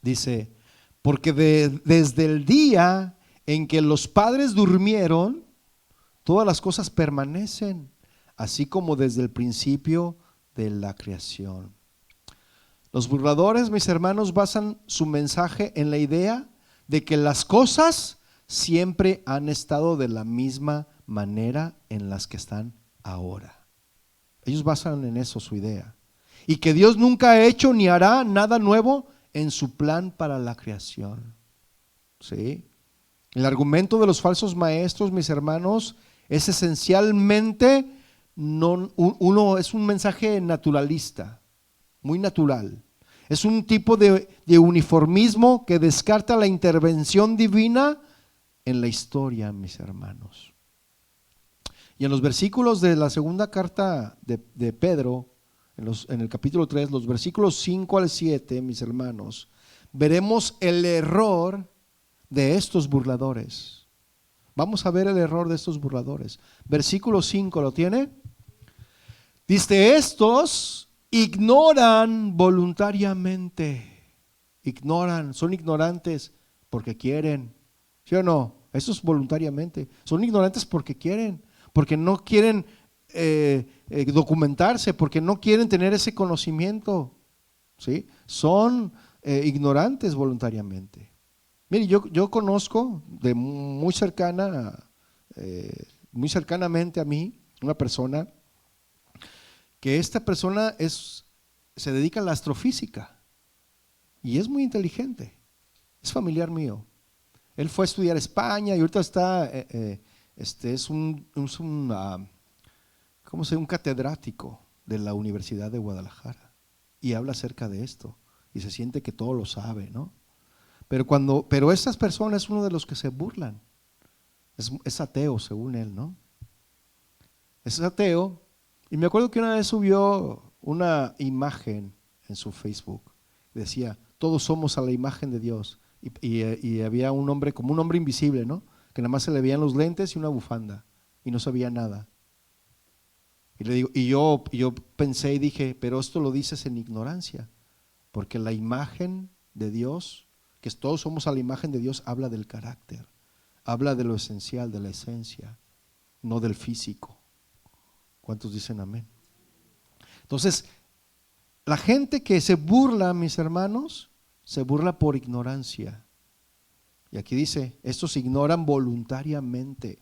Dice, porque desde el día en que los padres durmieron, todas las cosas permanecen, así como desde el principio de la creación. Los burladores, mis hermanos, basan su mensaje en la idea de que las cosas siempre han estado de la misma manera en las que están ahora. Ellos basan en eso su idea. Y que Dios nunca ha hecho ni hará nada nuevo en su plan para la creación. ¿Sí? El argumento de los falsos maestros, mis hermanos, es esencialmente es un mensaje naturalista, muy natural. Es un tipo de uniformismo que descarta la intervención divina en la historia, mis hermanos. Y en los versículos de la segunda carta de Pedro, en el capítulo 3, los versículos 5 al 7, mis hermanos, veremos el error de estos burladores. Vamos a ver el error de estos burladores. Versículo 5, ¿lo tiene? Dice, estos ignoran voluntariamente. Son ignorantes porque quieren. ¿Sí o no? Eso es voluntariamente. Son ignorantes porque quieren, porque no quieren documentarse, porque no quieren tener ese conocimiento. ¿Sí? Son ignorantes voluntariamente. Mire, yo conozco de muy cercanamente a mí, una persona que esta persona se dedica a la astrofísica y es muy inteligente, es familiar mío. Él fue a estudiar a España y ahorita es un catedrático de la Universidad de Guadalajara y habla acerca de esto y se siente que todo lo sabe, ¿no? Pero estas personas es uno de los que se burlan. Es ateo, según él, ¿no? Es ateo. Y me acuerdo que una vez subió una imagen en su Facebook. Decía, todos somos a la imagen de Dios. Y había un hombre, como un hombre invisible, ¿no? Que nada más se le veían los lentes y una bufanda. Y no sabía nada. Y le digo, yo pensé y dije, pero esto lo dices en ignorancia. Porque la imagen de Dios, que todos somos a la imagen de Dios, habla del carácter. Habla de lo esencial, de la esencia, no del físico. ¿Cuántos dicen amén? Entonces, la gente que se burla, mis hermanos, se burla por ignorancia. Y aquí dice, estos ignoran voluntariamente.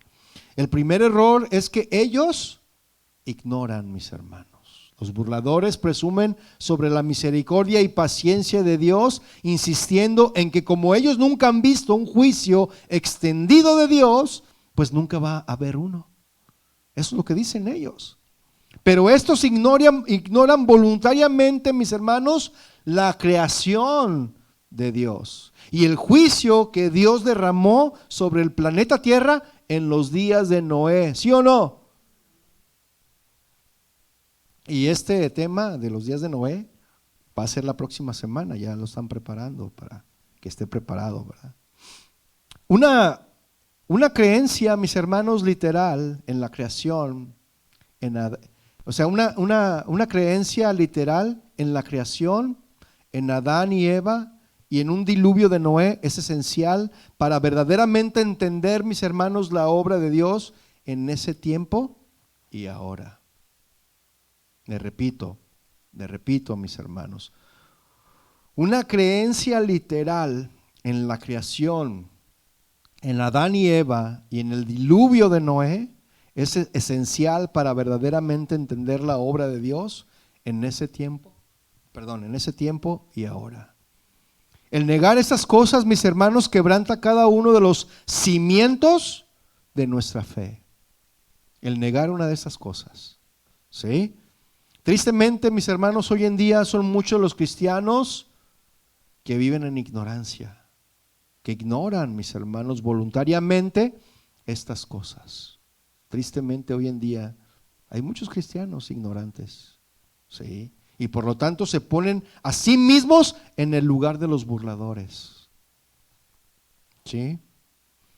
El primer error es que ellos ignoran, mis hermanos. Los burladores presumen sobre la misericordia y paciencia de Dios, insistiendo en que como ellos nunca han visto un juicio extendido de Dios, pues nunca va a haber uno. Eso es lo que dicen ellos. Pero estos ignoran voluntariamente, mis hermanos, la creación de Dios y el juicio que Dios derramó sobre el planeta Tierra en los días de Noé. ¿Sí o no? Y este tema de los días de Noé va a ser la próxima semana, ya lo están preparando para que esté preparado, ¿verdad? Una creencia, mis hermanos, literal en la creación, una creencia literal en la creación, en Adán y Eva y en un diluvio de Noé es esencial para verdaderamente entender, mis hermanos, la obra de Dios en ese tiempo y ahora. Le repito, mis hermanos, una creencia literal en la creación, en Adán y Eva y en el diluvio de Noé es esencial para verdaderamente entender la obra de Dios en ese tiempo y ahora. El negar esas cosas, mis hermanos, quebranta cada uno de los cimientos de nuestra fe. El negar una de esas cosas, ¿sí? Tristemente, mis hermanos, hoy en día son muchos los cristianos que viven en ignorancia, que ignoran, mis hermanos, voluntariamente estas cosas. Tristemente hoy en día hay muchos cristianos ignorantes, ¿sí? Y por lo tanto se ponen a sí mismos en el lugar de los burladores, ¿sí?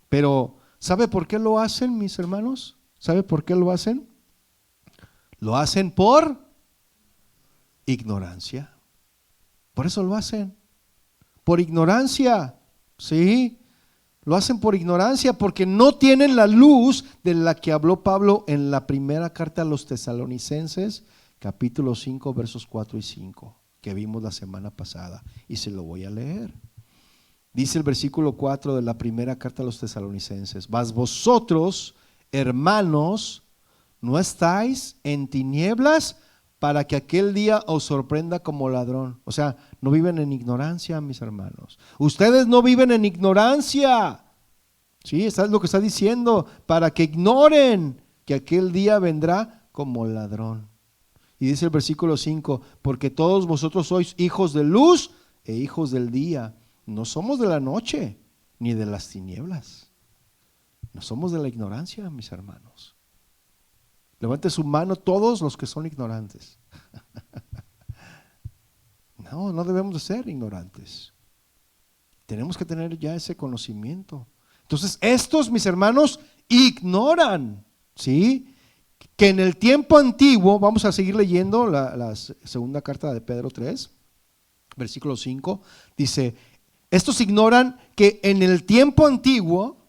Pero ¿sabe por qué lo hacen, mis hermanos? ¿Sabe por qué lo hacen? Lo hacen por ignorancia. Por eso lo hacen. Por ignorancia, ¿sí? Lo hacen por ignorancia porque no tienen la luz de la que habló Pablo en la primera carta a los Tesalonicenses, capítulo 5, versos 4 y 5. que vimos la semana pasada, y se lo voy a leer. Dice el versículo 4 de la primera carta a los tesalonicenses: mas vosotros, hermanos, no estáis en tinieblas para que aquel día os sorprenda como ladrón. O sea, no viven en ignorancia, mis hermanos. Ustedes no viven en ignorancia. Sí, eso es lo que está diciendo, para que ignoren que aquel día vendrá como ladrón. Y dice el versículo 5: porque todos vosotros sois hijos de luz e hijos del día. No somos de la noche ni de las tinieblas. No somos de la ignorancia, mis hermanos. Levante su mano todos los que son ignorantes. No debemos de ser ignorantes. Tenemos que tener ya ese conocimiento. Entonces, estos, mis hermanos, ignoran, ¿sí?, que en el tiempo antiguo, vamos a seguir leyendo la segunda carta de Pedro 3, versículo 5, dice: estos ignoran que en el tiempo antiguo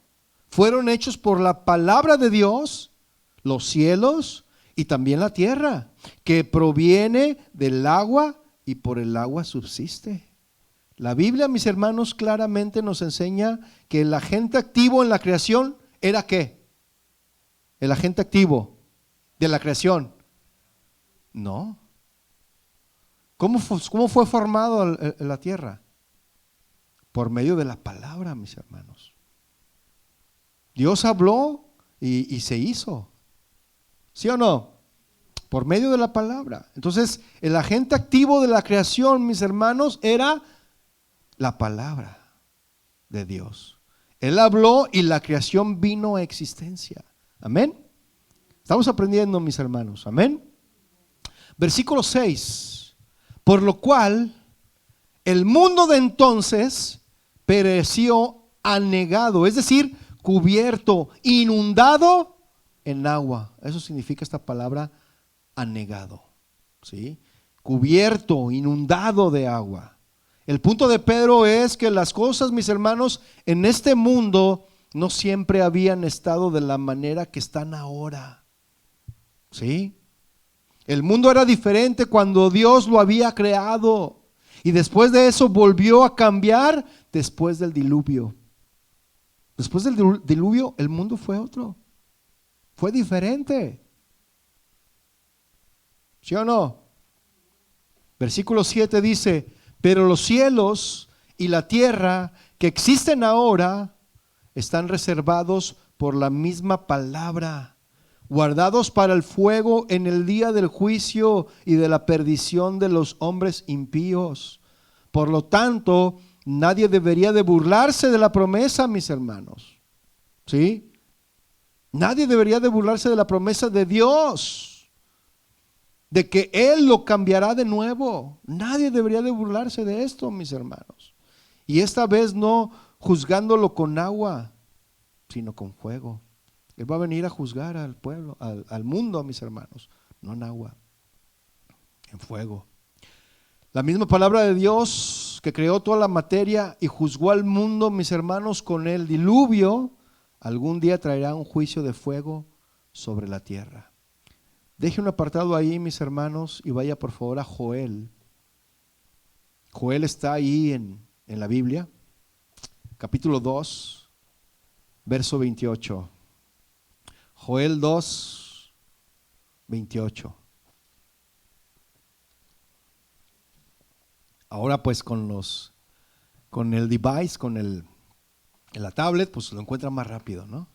fueron hechos por la palabra de Dios los cielos y también la tierra, que proviene del agua y por el agua subsiste. La Biblia, mis hermanos, claramente nos enseña que el agente activo en la creación era ¿qué? El agente activo de la creación. No. ¿Cómo fue formado la tierra? Por medio de la palabra, mis hermanos. Dios habló y se hizo. ¿Sí o no? Por medio de la palabra. Entonces, el agente activo de la creación, mis hermanos, era la palabra de Dios. Él habló y la creación vino a existencia. Amén. Estamos aprendiendo, mis hermanos. Amén. Versículo 6. Por lo cual, el mundo de entonces pereció anegado, es decir, cubierto, inundado en agua. Eso significa esta palabra anegado, ¿sí? Cubierto, inundado de agua. El punto de Pedro es que las cosas, mis hermanos, en este mundo no siempre habían estado de la manera que están ahora, ¿sí? El mundo era diferente cuando Dios lo había creado, y después de eso volvió a cambiar después del diluvio. Después del diluvio el mundo fue otro, fue diferente. ¿Sí o no? Versículo 7 dice: pero los cielos y la tierra que existen ahora están reservados por la misma palabra, guardados para el fuego en el día del juicio y de la perdición de los hombres impíos. Por lo tanto, nadie debería de burlarse de la promesa, mis hermanos. ¿Sí? Nadie debería de burlarse de la promesa de Dios, de que Él lo cambiará de nuevo. Nadie debería de burlarse de esto, mis hermanos. Y esta vez no juzgándolo con agua, sino con fuego. Él va a venir a juzgar al pueblo, al mundo, mis hermanos, no en agua, en fuego. La misma palabra de Dios que creó toda la materia y juzgó al mundo, mis hermanos, con el diluvio, algún día traerá un juicio de fuego sobre la tierra. Deje un apartado ahí, mis hermanos, y vaya por favor a Joel. Joel está ahí en la Biblia, capítulo 2, verso 28. Joel 2, 28. Ahora pues con el device, en la tablet, pues lo encuentran más rápido, ¿no?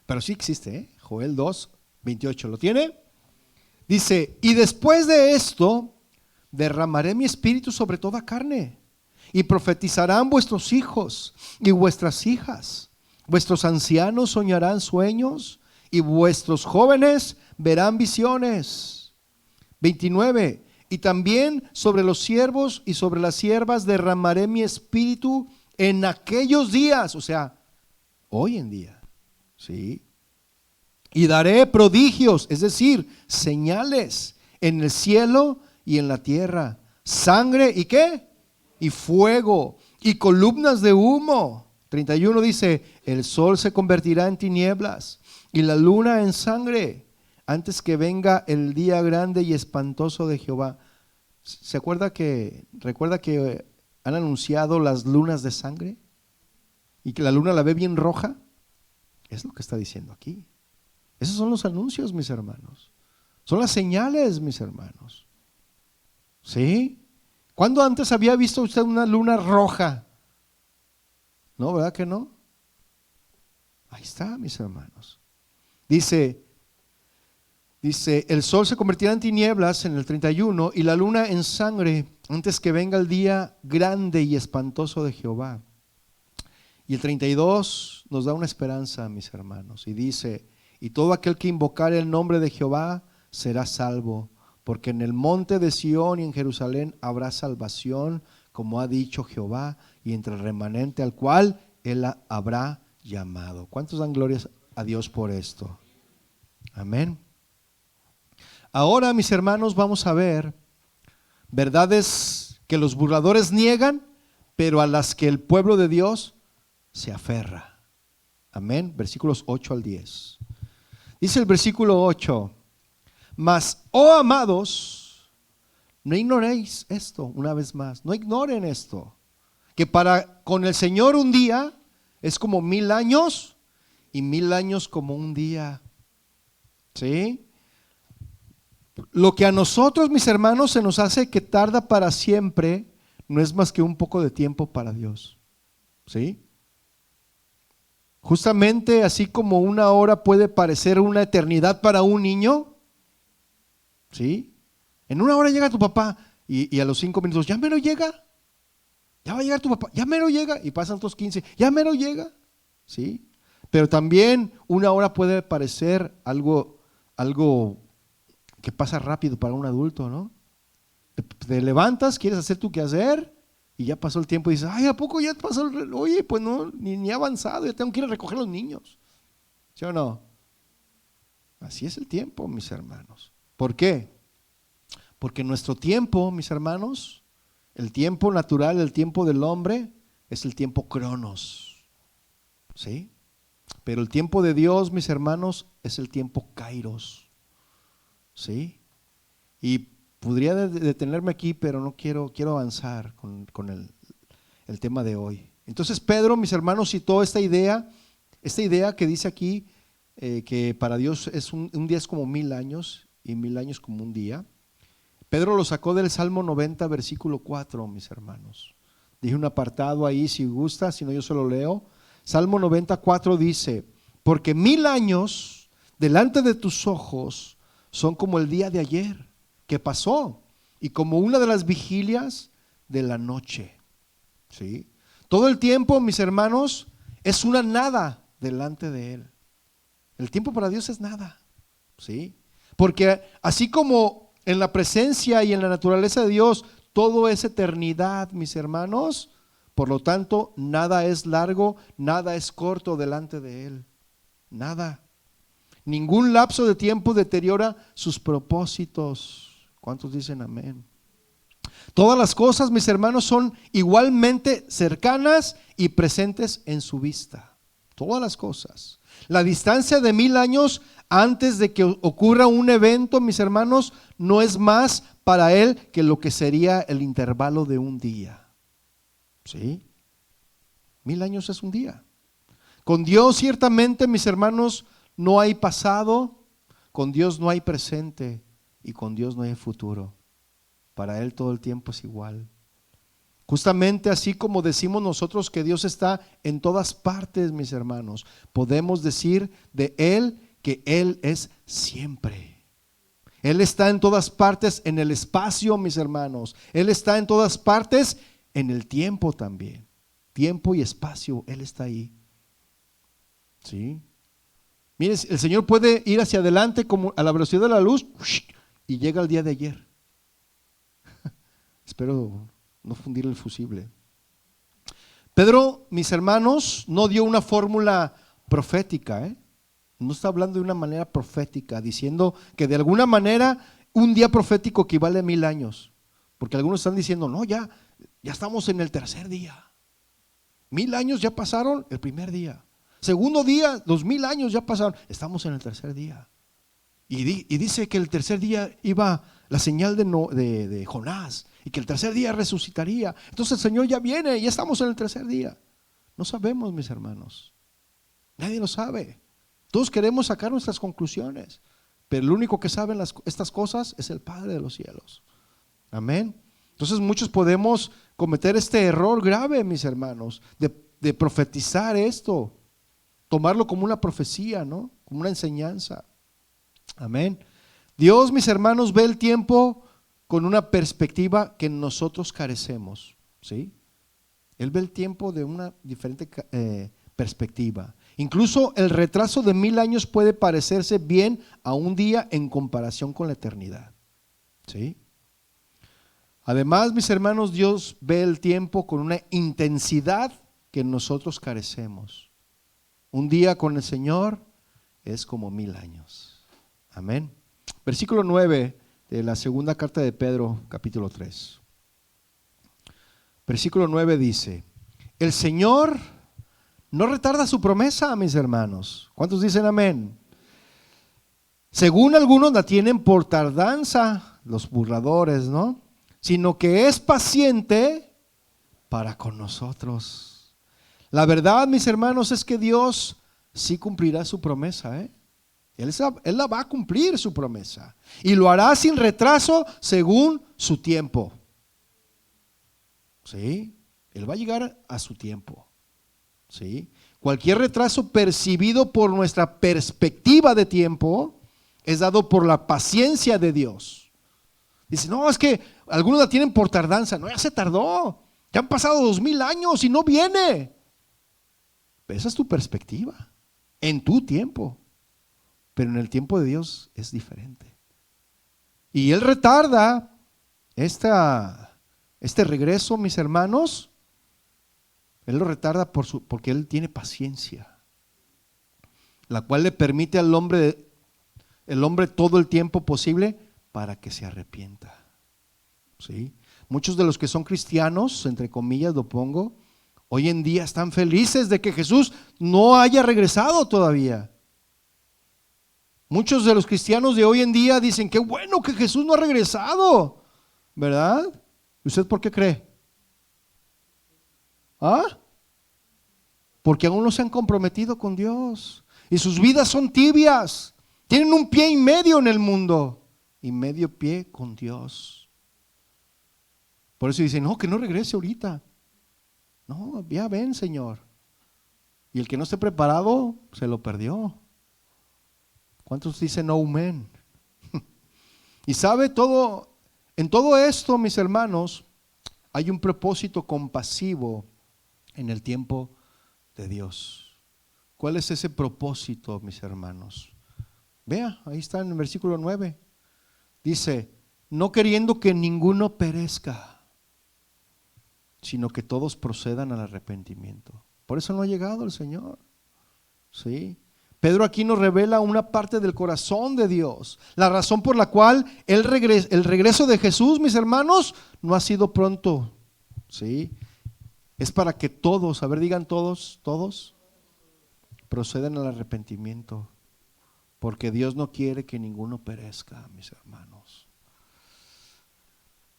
Pero sí existe, ¿eh? Joel 2, 28. ¿Lo tiene? Dice: y después de esto derramaré mi espíritu sobre toda carne, y profetizarán vuestros hijos y vuestras hijas. Vuestros ancianos soñarán sueños, y vuestros jóvenes verán visiones. 29. Y también sobre los siervos y sobre las siervas derramaré mi espíritu en aquellos días, o sea, hoy en día, ¿sí? Y daré prodigios, es decir, señales en el cielo y en la tierra, sangre y ¿qué? Y fuego y columnas de humo. 31 dice: el sol se convertirá en tinieblas y la luna en sangre antes que venga el día grande y espantoso de Jehová. Recuerda que han anunciado las lunas de sangre y que la luna la ve bien roja? Es lo que está diciendo aquí. Esos son los anuncios, mis hermanos. Son las señales, mis hermanos. ¿Sí? ¿Cuándo antes había visto usted una luna roja? No, ¿verdad que no? Ahí está, mis hermanos. Dice, el sol se convertirá en tinieblas en el 31 y la luna en sangre antes que venga el día grande y espantoso de Jehová. Y el 32 nos da una esperanza, mis hermanos, y dice, y todo aquel que invocare el nombre de Jehová será salvo, porque en el monte de Sión y en Jerusalén habrá salvación, como ha dicho Jehová, y entre el remanente al cual él habrá llamado. ¿Cuántos dan glorias a Dios por esto? Amén. Ahora, mis hermanos, vamos a ver verdades que los burladores niegan, pero a las que el pueblo de Dios se aferra. Amén. Versículos 8 al 10. Dice el versículo 8: mas, oh amados, no ignoréis esto. Una vez más, no ignoren esto, que para con el Señor un día es como 1000 años y 1000 años como un día. ¿Sí? Lo que a nosotros, mis hermanos, se nos hace que tarda para siempre, no es más que un poco de tiempo para Dios. ¿Sí? Justamente así como una hora puede parecer una eternidad para un niño, ¿sí? En una hora llega tu papá y a los 5 minutos, ya mero llega, ya va a llegar tu papá, ya mero llega, y pasan otros 15, ya mero llega, ¿sí? Pero también una hora puede parecer algo que pasa rápido para un adulto, ¿no? Te levantas, quieres hacer tu quehacer y ya pasó el tiempo y dices, ay, ¿a poco ya pasó el reloj? Oye, pues no, ni he avanzado, ya tengo que ir a recoger a los niños. ¿Sí o no? Así es el tiempo, mis hermanos. ¿Por qué? Porque nuestro tiempo, mis hermanos, el tiempo natural, el tiempo del hombre, es el tiempo cronos. ¿Sí? Pero el tiempo de Dios, mis hermanos, es el tiempo kairos. ¿Sí? Y podría detenerme aquí, pero no quiero avanzar con el tema de hoy. Entonces Pedro, mis hermanos, citó esta idea que dice aquí, que para Dios es un día es como 1000 años y 1000 años como un día. Pedro lo sacó del Salmo 90, versículo 4, mis hermanos. Dije un apartado ahí, si gusta, si no yo se lo leo. Salmo 94 dice, porque 1000 años delante de tus ojos son como el día de ayer que pasó y como una de las vigilias de la noche. ¿Sí? Todo el tiempo, mis hermanos, es una nada delante de Él. El tiempo para Dios es nada. ¿Sí? Porque así como en la presencia y en la naturaleza de Dios todo es eternidad, mis hermanos, por lo tanto nada es largo, nada es corto delante de Él. Nada. Ningún lapso de tiempo deteriora sus propósitos. ¿Cuántos dicen amén? Todas las cosas, mis hermanos, son igualmente cercanas y presentes en su vista. Todas las cosas. La distancia de 1000 años antes de que ocurra un evento, mis hermanos, no es más para Él que lo que sería el intervalo de un día. ¿Sí? 1000 años es un día. Con Dios ciertamente, mis hermanos, no hay pasado, con Dios no hay presente y con Dios no hay futuro. Para Él todo el tiempo es igual. Justamente así como decimos nosotros que Dios está en todas partes, mis hermanos, podemos decir de Él que Él es siempre. Él está en todas partes en el espacio, mis hermanos. Él está en todas partes en el tiempo también. Tiempo y espacio, Él está ahí. ¿Sí? Miren, el Señor puede ir hacia adelante como a la velocidad de la luz y llega el día de ayer. Espero no fundir el fusible. Pedro, mis hermanos, no dio una fórmula profética, No está hablando de una manera profética, diciendo que de alguna manera un día profético equivale a 1000 años. Porque algunos están diciendo, no, ya estamos en el tercer día. 1000 años ya pasaron el primer día. Segundo día, 2000 años ya pasaron. Estamos en el tercer día. Y dice que el tercer día iba la señal de Jonás, y que el tercer día resucitaría. Entonces el Señor ya viene, ya estamos en el tercer día. No sabemos, mis hermanos. Nadie lo sabe. Todos queremos sacar nuestras conclusiones, pero el único que sabe estas cosas es el Padre de los cielos. Amén. Entonces muchos podemos cometer este error grave, mis hermanos, de profetizar esto, tomarlo como una profecía, ¿no? Como una enseñanza. Amén. Dios, mis hermanos, ve el tiempo con una perspectiva que nosotros carecemos, ¿sí? Él ve el tiempo de una diferente perspectiva. Incluso el retraso de 1000 años puede parecerse bien a un día en comparación con la eternidad, ¿sí? Además, mis hermanos, Dios ve el tiempo con una intensidad que nosotros carecemos. Un día con el Señor es como 1000 años. Amén. Versículo 9 de la segunda carta de Pedro, capítulo 3. Versículo 9 dice: el Señor no retarda su promesa, mis hermanos. ¿Cuántos dicen amén? Según algunos la tienen por tardanza, los burladores, ¿no? Sino que es paciente para con nosotros. La verdad, mis hermanos, es que Dios sí cumplirá su promesa, ¿eh? Él la va a cumplir su promesa, y lo hará sin retraso según su tiempo. ¿Sí? Él va a llegar a su tiempo. ¿Sí? Cualquier retraso percibido por nuestra perspectiva de tiempo es dado por la paciencia de Dios. Dice, no, es que algunos la tienen por tardanza. No, ya se tardó. Ya han pasado 2000 años y no viene. Pero esa es tu perspectiva, en tu tiempo. Pero en el tiempo de Dios es diferente. Y Él retarda este regreso, mis hermanos. Él lo retarda porque Él tiene paciencia, la cual le permite al hombre todo el tiempo posible para que se arrepienta. ¿Sí? Muchos de los que son cristianos, entre comillas lo pongo, hoy en día están felices de que Jesús no haya regresado todavía. Muchos de los cristianos de hoy en día dicen, qué bueno que Jesús no ha regresado, ¿verdad? ¿Y usted por qué cree? ¿Ah? Porque aún no se han comprometido con Dios y sus vidas son tibias. Tienen un pie y medio en el mundo y medio pie con Dios. Por eso dicen, no, que no regrese ahorita. No, ya ven, Señor. Y el que no esté preparado se lo perdió. ¿Cuántos dicen no, amén? Y sabe, en todo esto, mis hermanos, hay un propósito compasivo en el tiempo de Dios. ¿Cuál es ese propósito, mis hermanos? Vea, ahí está en el versículo 9. Dice, no queriendo que ninguno perezca, sino que todos procedan al arrepentimiento. Por eso no ha llegado el Señor. ¿Sí? Pedro aquí nos revela una parte del corazón de Dios, la razón por la cual el regreso de Jesús, mis hermanos, no ha sido pronto. ¿Sí? Es para que todos, a ver, digan todos procedan al arrepentimiento, porque Dios no quiere que ninguno perezca, mis hermanos.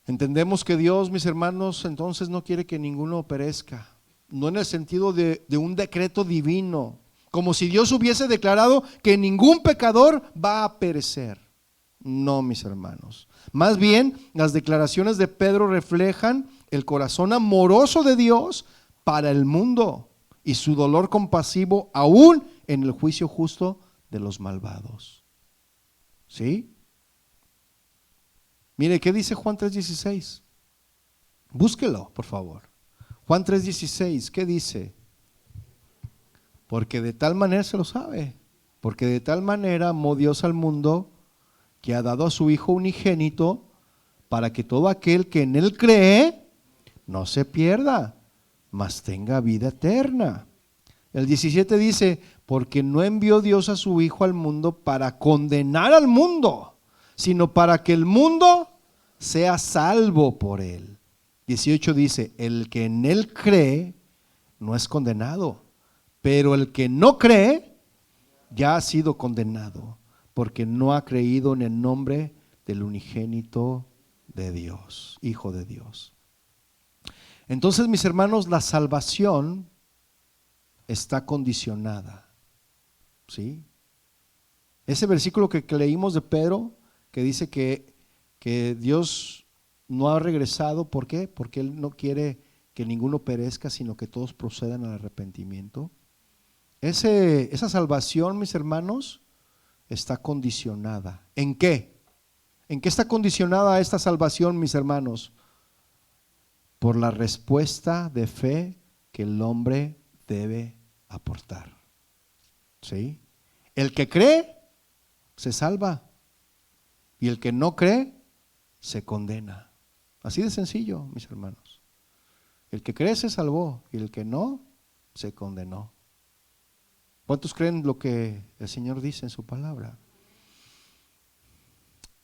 Entendemos que Dios, mis hermanos, entonces no quiere que ninguno perezca, no en el sentido de un decreto divino, como si Dios hubiese declarado que ningún pecador va a perecer. No, mis hermanos. Más bien, las declaraciones de Pedro reflejan el corazón amoroso de Dios para el mundo y su dolor compasivo aún en el juicio justo de los malvados. ¿Sí? Mire, ¿qué dice Juan 3:16? Búsquelo, por favor. Juan 3:16, ¿qué dice? Porque de tal manera se lo sabe, porque de tal manera amó Dios al mundo que ha dado a su Hijo unigénito para que todo aquel que en Él cree no se pierda, mas tenga vida eterna. El 17 dice, porque no envió Dios a su Hijo al mundo para condenar al mundo, sino para que el mundo sea salvo por Él. 18 dice, el que en Él cree no es condenado, pero el que no cree ya ha sido condenado, porque no ha creído en el nombre del unigénito de Dios, Hijo de Dios. Entonces, mis hermanos, la salvación está condicionada, ¿sí? Ese versículo que leímos de Pedro, que dice que Dios no ha regresado, ¿por qué? Porque Él no quiere que ninguno perezca, sino que todos procedan al arrepentimiento. Esa salvación, mis hermanos, está condicionada. ¿En qué? ¿En qué está condicionada esta salvación, mis hermanos? Por la respuesta de fe que el hombre debe aportar. ¿Sí? El que cree se salva y el que no cree se condena. Así de sencillo, mis hermanos. El que cree se salvó y el que no se condenó. ¿Cuántos creen lo que el Señor dice en su palabra?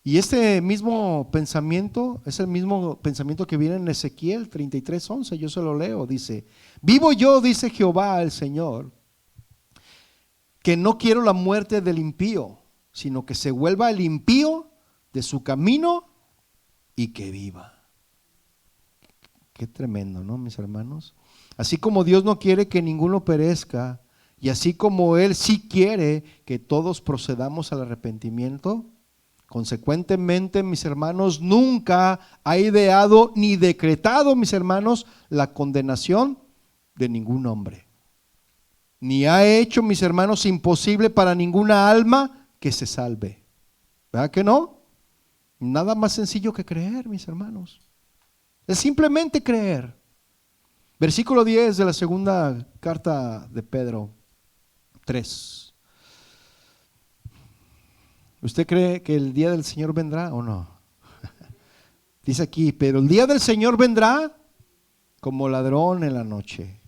Y este mismo pensamiento es el mismo pensamiento que viene en Ezequiel 33:11. Yo se lo leo, dice: vivo yo, dice Jehová el Señor, que no quiero la muerte del impío, sino que se vuelva el impío de su camino y que viva. Qué tremendo, ¿no, mis hermanos? Así como Dios no quiere que ninguno perezca, y así como Él sí quiere que todos procedamos al arrepentimiento, consecuentemente, mis hermanos, nunca ha ideado ni decretado, mis hermanos, la condenación de ningún hombre. Ni ha hecho, mis hermanos, imposible para ninguna alma que se salve. ¿Verdad que no? Nada más sencillo que creer, mis hermanos. Es simplemente creer. Versículo 10 de la segunda carta de Pedro 3. ¿Usted cree que el día del Señor vendrá o no? Dice aquí: pero el día del Señor vendrá como ladrón en la noche.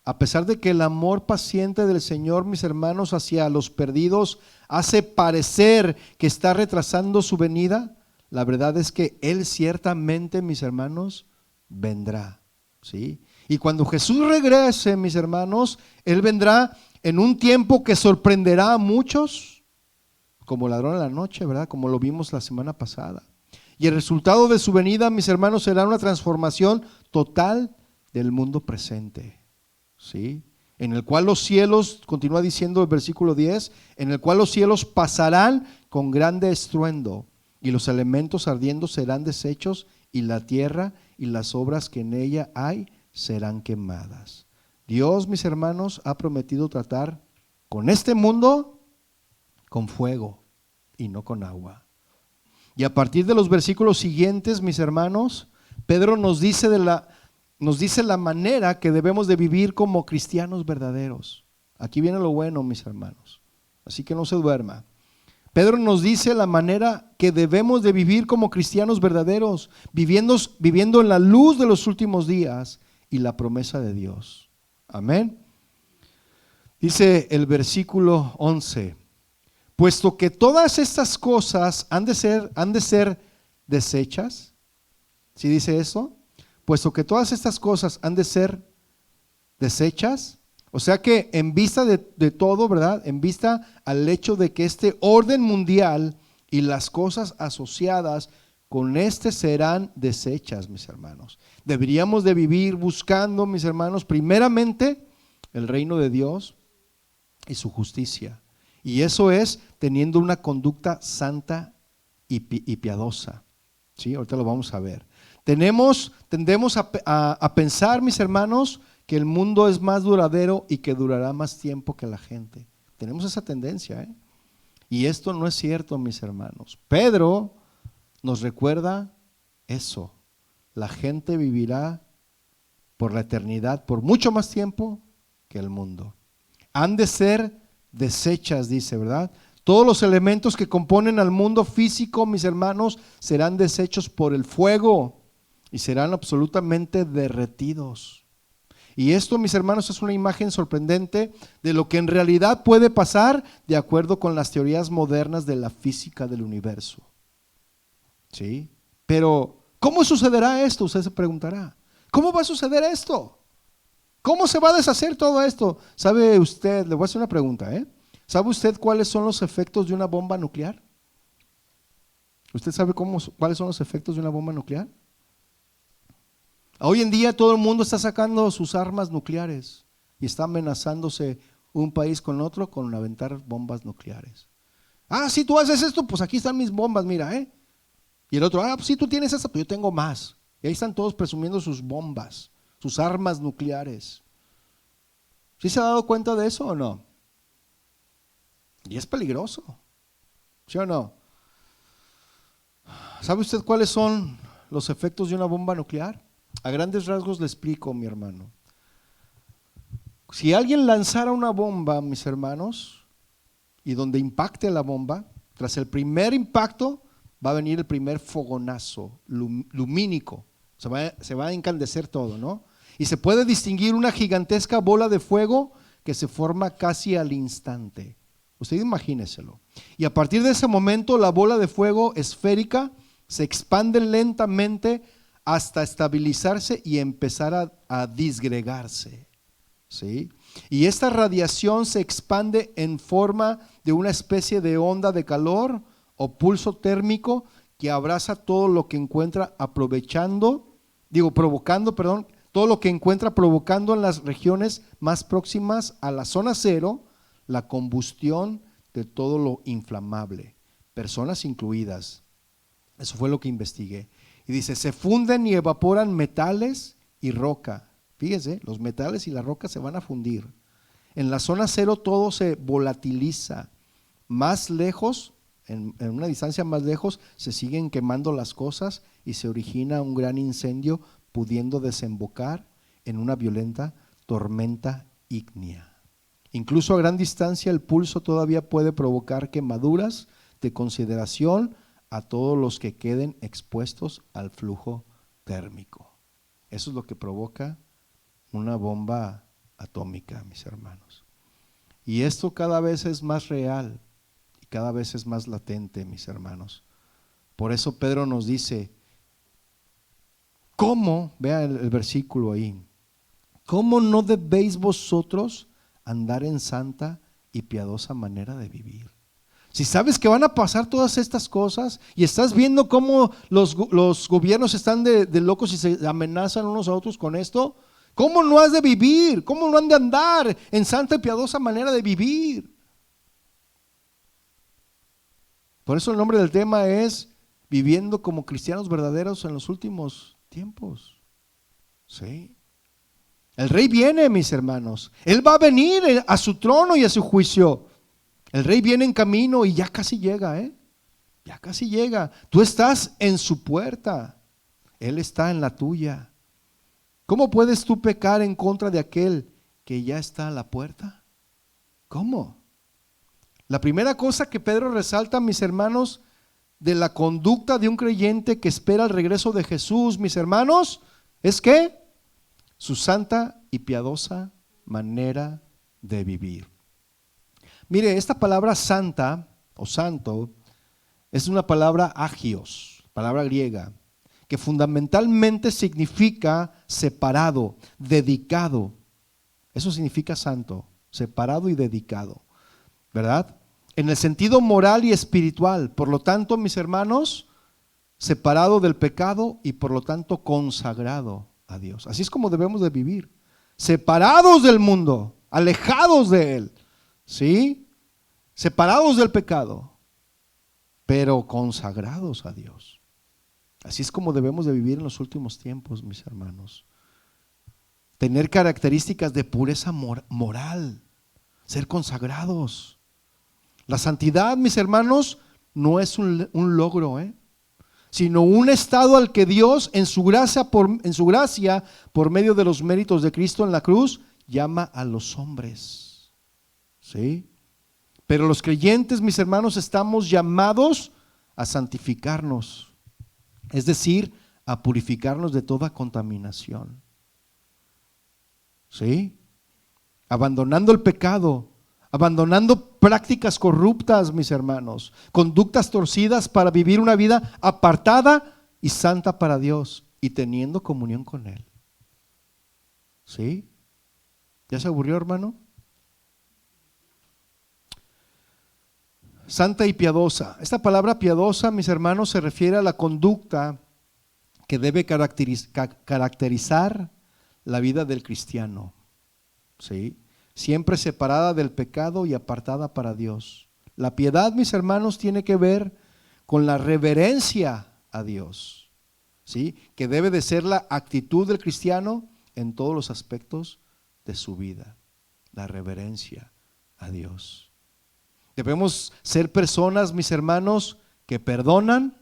A pesar de que el amor paciente del Señor, mis hermanos, hacia los perdidos hace parecer que está retrasando su venida, la verdad es que Él ciertamente, mis hermanos, vendrá, ¿sí? Y cuando Jesús regrese, mis hermanos, Él vendrá en un tiempo que sorprenderá a muchos, como ladrón en la noche, ¿verdad? Como lo vimos la semana pasada. Y el resultado de su venida, mis hermanos, será una transformación total del mundo presente, ¿sí? En el cual los cielos, continúa diciendo el versículo 10, en el cual los cielos pasarán con grande estruendo, y los elementos ardiendo serán deshechos, y la tierra y las obras que en ella hay serán quemadas. Dios, mis hermanos, ha prometido tratar con este mundo con fuego y no con agua. Y a partir de los versículos siguientes, mis hermanos, Pedro nos dice la manera que debemos de vivir como cristianos verdaderos. Aquí viene lo bueno, mis hermanos, así que no se duerma. Pedro nos dice la manera que debemos de vivir como cristianos verdaderos, viviendo en la luz de los últimos días y la promesa de Dios. Amén. Dice el versículo 11: puesto que todas estas cosas han de ser deshechas. ¿Sí dice eso? Puesto que todas estas cosas han de ser deshechas. O sea que en vista de todo, ¿verdad? En vista al hecho de que este orden mundial y las cosas asociadas con este serán deshechas, mis hermanos. Deberíamos de vivir buscando, mis hermanos, primeramente el reino de Dios y su justicia. Y eso es teniendo una conducta santa y piadosa. ¿Sí? Ahorita lo vamos a ver. Tendemos a pensar, mis hermanos, que el mundo es más duradero y que durará más tiempo que la gente. Tenemos esa tendencia, ¿eh? Y esto no es cierto, mis hermanos. Pedro nos recuerda eso. La gente vivirá por la eternidad, por mucho más tiempo que el mundo. Han de ser deshechas, dice, ¿verdad? Todos los elementos que componen al mundo físico, mis hermanos, serán deshechos por el fuego y serán absolutamente derretidos. Y esto, mis hermanos, es una imagen sorprendente de lo que en realidad puede pasar de acuerdo con las teorías modernas de la física del universo. ¿Sí? Pero, ¿cómo sucederá esto? Usted se preguntará. ¿Cómo va a suceder esto? ¿Cómo se va a deshacer todo esto? ¿Sabe usted? Le voy a hacer una pregunta, ¿Sabe usted cuáles son los efectos de una bomba nuclear? ¿Usted sabe cuáles son los efectos de una bomba nuclear? Hoy en día todo el mundo está sacando sus armas nucleares y está amenazándose un país con otro con aventar bombas nucleares. Ah, si tú haces esto, pues aquí están mis bombas, mira, ¿eh? Y el otro, pues si tú tienes esta, pues yo tengo más. Y ahí están todos presumiendo sus bombas, sus armas nucleares. ¿Sí se ha dado cuenta de eso o no? Y es peligroso, ¿sí o no? ¿Sabe usted cuáles son los efectos de una bomba nuclear? A grandes rasgos le explico, mi hermano. Si alguien lanzara una bomba, mis hermanos, y donde impacte la bomba, tras el primer impacto va a venir el primer fogonazo lumínico. Se va a encandecer todo, ¿no? Y se puede distinguir una gigantesca bola de fuego que se forma casi al instante. Usted imagíneselo. Y a partir de ese momento la bola de fuego esférica se expande lentamente hasta estabilizarse y empezar a disgregarse, ¿sí? Y esta radiación se expande en forma de una especie de onda de calor o pulso térmico que abraza todo lo que encuentra provocando todo lo que encuentra, provocando en las regiones más próximas a la zona cero la combustión de todo lo inflamable, personas incluidas. Eso fue lo que investigué. Y dice, se funden y evaporan metales y roca. Fíjese, los metales y la roca se van a fundir. En la zona cero todo se volatiliza. Más lejos, en una distancia más lejos, se siguen quemando las cosas y se origina un gran incendio, pudiendo desembocar en una violenta tormenta ígnea. Incluso a gran distancia el pulso todavía puede provocar quemaduras de consideración a todos los que queden expuestos al flujo térmico. Eso es lo que provoca una bomba atómica, mis hermanos. Y esto cada vez es más real y cada vez es más latente, mis hermanos. Por eso Pedro nos dice, ¿cómo? Vea el versículo ahí. ¿Cómo no debéis vosotros andar en santa y piadosa manera de vivir? Si sabes que van a pasar todas estas cosas y estás viendo cómo los gobiernos están de locos y se amenazan unos a otros con esto, ¿cómo no has de vivir? ¿Cómo no han de andar en santa y piadosa manera de vivir? Por eso el nombre del tema es viviendo como cristianos verdaderos en los últimos tiempos. Sí. El rey viene, mis hermanos. Él va a venir a su trono y a su juicio. El rey viene en camino y ya casi llega, ya casi llega. Tú estás en su puerta, Él está en la tuya. ¿Cómo puedes tú pecar en contra de aquel que ya está a la puerta? ¿Cómo? La primera cosa que Pedro resalta, mis hermanos, de la conducta de un creyente que espera el regreso de Jesús, mis hermanos, es que su santa y piadosa manera de vivir. Mire, esta palabra santa o santo es una palabra agios, palabra griega, que fundamentalmente significa separado, dedicado. Eso significa santo, separado y dedicado, ¿verdad? En el sentido moral y espiritual. Por lo tanto, mis hermanos, separado del pecado y por lo tanto consagrado a Dios. Así es como debemos de vivir, separados del mundo, alejados de él. ¿Sí? Separados del pecado, pero consagrados a Dios. Así es como debemos de vivir en los últimos tiempos, mis hermanos. Tener características de pureza moral, ser consagrados. La santidad, mis hermanos, no es un logro, sino un estado al que Dios en su gracia, por medio de los méritos de Cristo en la cruz, llama a los hombres. ¿Sí? Pero los creyentes, mis hermanos, estamos llamados a santificarnos, es decir, a purificarnos de toda contaminación. ¿Sí? Abandonando el pecado, abandonando prácticas corruptas, mis hermanos, conductas torcidas para vivir una vida apartada y santa para Dios y teniendo comunión con Él. ¿Sí? ¿Ya se aburrió, hermano? Santa y piadosa. Esta palabra piadosa, mis hermanos, se refiere a la conducta que debe caracterizar la vida del cristiano, ¿sí? Siempre separada del pecado y apartada para Dios. La piedad, mis hermanos, tiene que ver con la reverencia a Dios, ¿sí? Que debe de ser la actitud del cristiano en todos los aspectos de su vida, la reverencia a Dios. Debemos ser personas, mis hermanos, que perdonan,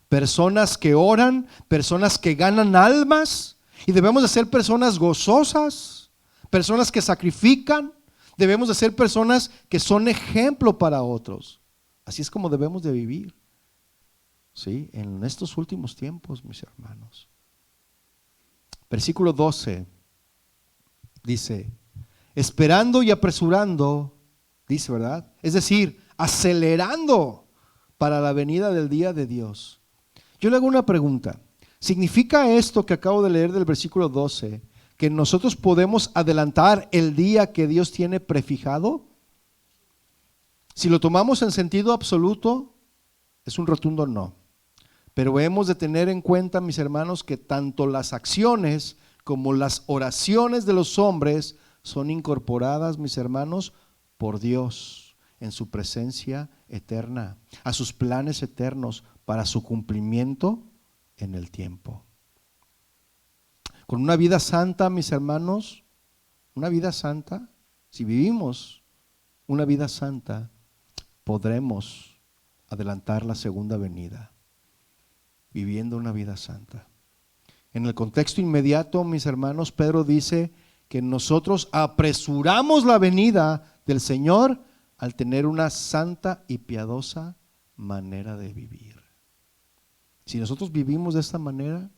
personas que oran, personas que ganan almas, y debemos de ser personas gozosas, personas que sacrifican, debemos de ser personas que son ejemplo para otros. Así es como debemos de vivir, ¿sí? En estos últimos tiempos, mis hermanos. Versículo 12 dice, esperando y apresurando, dice, ¿verdad? Es decir, acelerando para la venida del día de Dios. Yo le hago una pregunta. ¿Significa esto que acabo de leer del versículo 12 que nosotros podemos adelantar el día que Dios tiene prefijado? Si lo tomamos en sentido absoluto, es un rotundo no. Pero hemos de tener en cuenta, mis hermanos, que tanto las acciones como las oraciones de los hombres son incorporadas, mis hermanos, por Dios en su presencia eterna, a sus planes eternos para su cumplimiento en el tiempo. Con una vida santa, mis hermanos, una vida santa, si vivimos una vida santa, podremos adelantar la segunda venida, viviendo una vida santa. En el contexto inmediato, mis hermanos, Pedro dice que nosotros apresuramos la venida del Señor al tener una santa y piadosa manera de vivir. Si nosotros vivimos de esta manera,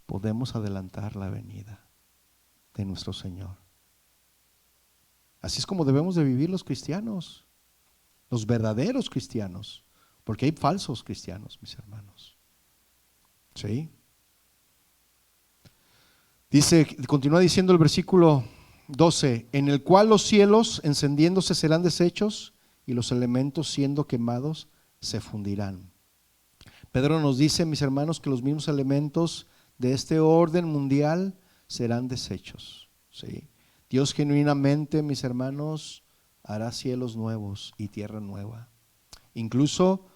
podemos adelantar la venida de nuestro Señor. Así es como debemos de vivir los cristianos, los verdaderos cristianos, porque hay falsos cristianos, mis hermanos. ¿Sí? Dice, continúa diciendo el versículo 12, en el cual los cielos encendiéndose serán deshechos y los elementos siendo quemados se fundirán. Pedro nos dice, mis hermanos, que los mismos elementos de este orden mundial serán deshechos, ¿sí? Dios genuinamente, mis hermanos, hará cielos nuevos y tierra nueva. Incluso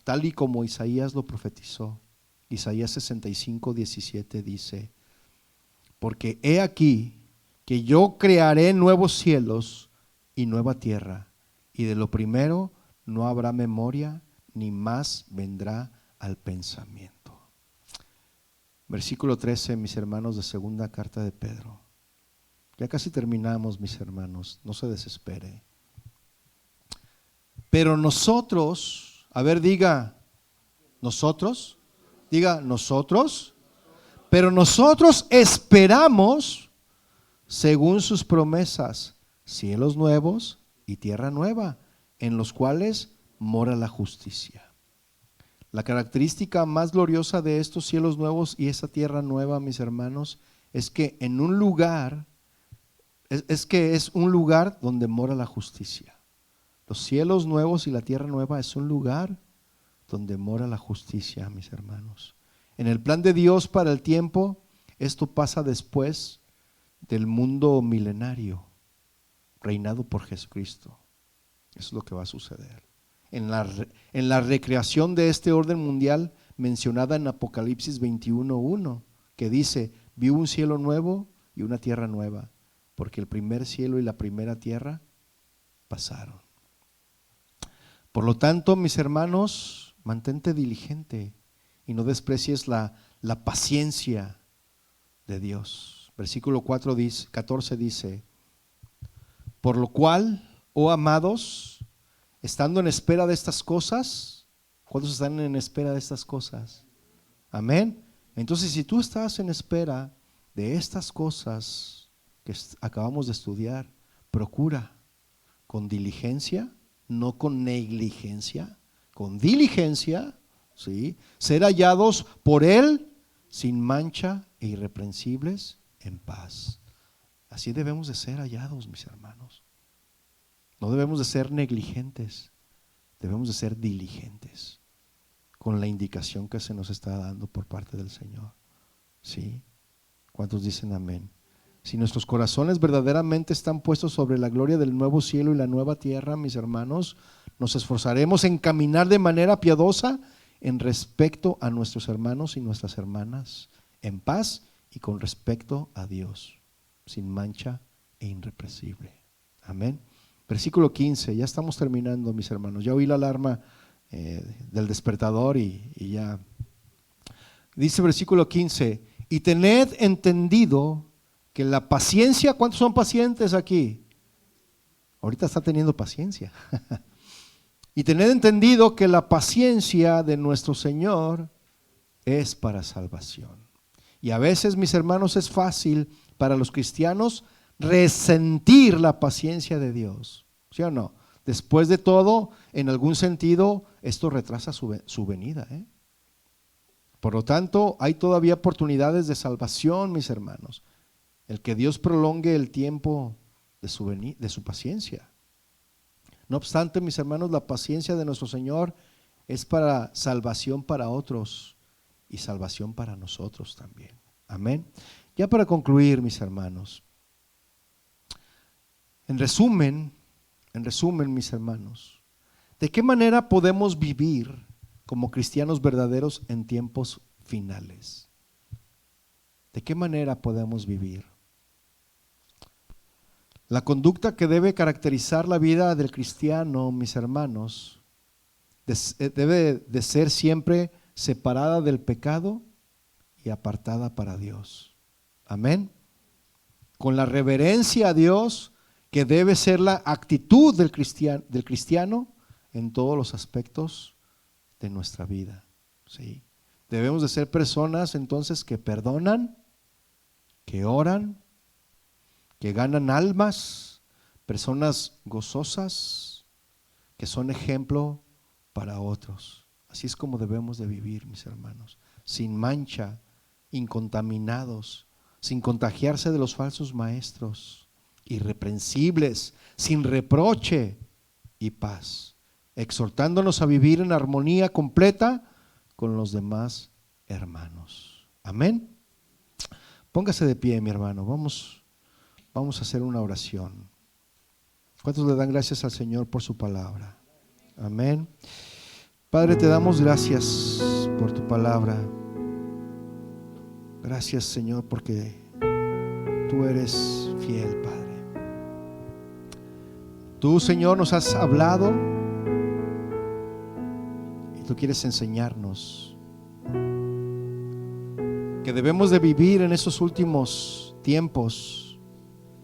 tal y como Isaías lo profetizó. Isaías 65:17 dice, porque he aquí que yo crearé nuevos cielos y nueva tierra, y de lo primero no habrá memoria, ni más vendrá al pensamiento. Versículo 13, mis hermanos, de segunda carta de Pedro. Ya casi terminamos, mis hermanos, no se desespere. Pero nosotros, a ver, diga nosotros, pero nosotros esperamos, según sus promesas, cielos nuevos y tierra nueva, en los cuales mora la justicia. La característica más gloriosa de estos cielos nuevos y esa tierra nueva, mis hermanos, es que en un lugar, es un lugar donde mora la justicia. Los cielos nuevos y la tierra nueva es un lugar donde mora la justicia, mis hermanos. En el plan de Dios para el tiempo, esto pasa después del mundo milenario, reinado por Jesucristo. Eso es lo que va a suceder. En la recreación de este orden mundial mencionada en Apocalipsis 21:1, que dice, vi un cielo nuevo y una tierra nueva, porque el primer cielo y la primera tierra pasaron. Por lo tanto, mis hermanos, mantente diligente y no desprecies la paciencia de Dios. Versículo 14 dice, por lo cual, oh amados, estando en espera de estas cosas, ¿cuántos están en espera de estas cosas? Amén. Entonces, si tú estás en espera de estas cosas que acabamos de estudiar, procura con diligencia, no con negligencia, con diligencia, ¿sí?, ser hallados por Él sin mancha e irreprensibles en paz. Así debemos de ser hallados, mis hermanos. No debemos de ser negligentes. debemos de ser diligentes con la indicación que se nos está dando por parte del Señor. ¿Sí? ¿Cuántos dicen amén? Si nuestros corazones verdaderamente están puestos sobre la gloria del nuevo cielo y la nueva tierra, mis hermanos, nos esforzaremos en caminar de manera piadosa en respecto a nuestros hermanos y nuestras hermanas, en paz y con respecto a Dios, sin mancha e irreprensible. Amén. Versículo 15, ya estamos terminando, mis hermanos. Ya oí la alarma del despertador y ya. Dice versículo 15, y tened entendido que la paciencia, ¿cuántos son pacientes aquí? Ahorita está teniendo paciencia. Y tened entendido que la paciencia de nuestro Señor es para salvación. Y a veces, mis hermanos, es fácil para los cristianos resentir la paciencia de Dios, ¿sí o no? Después de todo, en algún sentido, esto retrasa su venida, ¿eh? Por lo tanto, hay todavía oportunidades de salvación, mis hermanos. El que Dios prolongue el tiempo de su paciencia. No obstante, mis hermanos, la paciencia de nuestro Señor es para salvación para otros y salvación para nosotros también. Amén. Ya para concluir, mis hermanos, en resumen, mis hermanos, ¿de qué manera podemos vivir como cristianos verdaderos en tiempos finales? ¿De qué manera podemos vivir? La conducta que debe caracterizar la vida del cristiano, mis hermanos, debe de ser siempre separada del pecado y apartada para Dios. Amén. Con la reverencia a Dios, que debe ser la actitud del cristiano en todos los aspectos de nuestra vida. ¿Sí? Debemos de ser personas entonces que perdonan, que oran, que ganan almas, personas gozosas, que son ejemplo para otros. Así es como debemos de vivir, mis hermanos, sin mancha, incontaminados, sin contagiarse de los falsos maestros, irreprensibles, sin reproche y paz, exhortándonos a vivir en armonía completa con los demás hermanos. Amén. Póngase de pie, mi hermano, vamos a hacer una oración. ¿Cuántos le dan gracias al Señor por su palabra? Amén. Padre, te damos gracias por tu palabra. Gracias, Señor, porque tú eres fiel, Padre. Tú, Señor, nos has hablado y tú quieres enseñarnos que debemos de vivir en esos últimos tiempos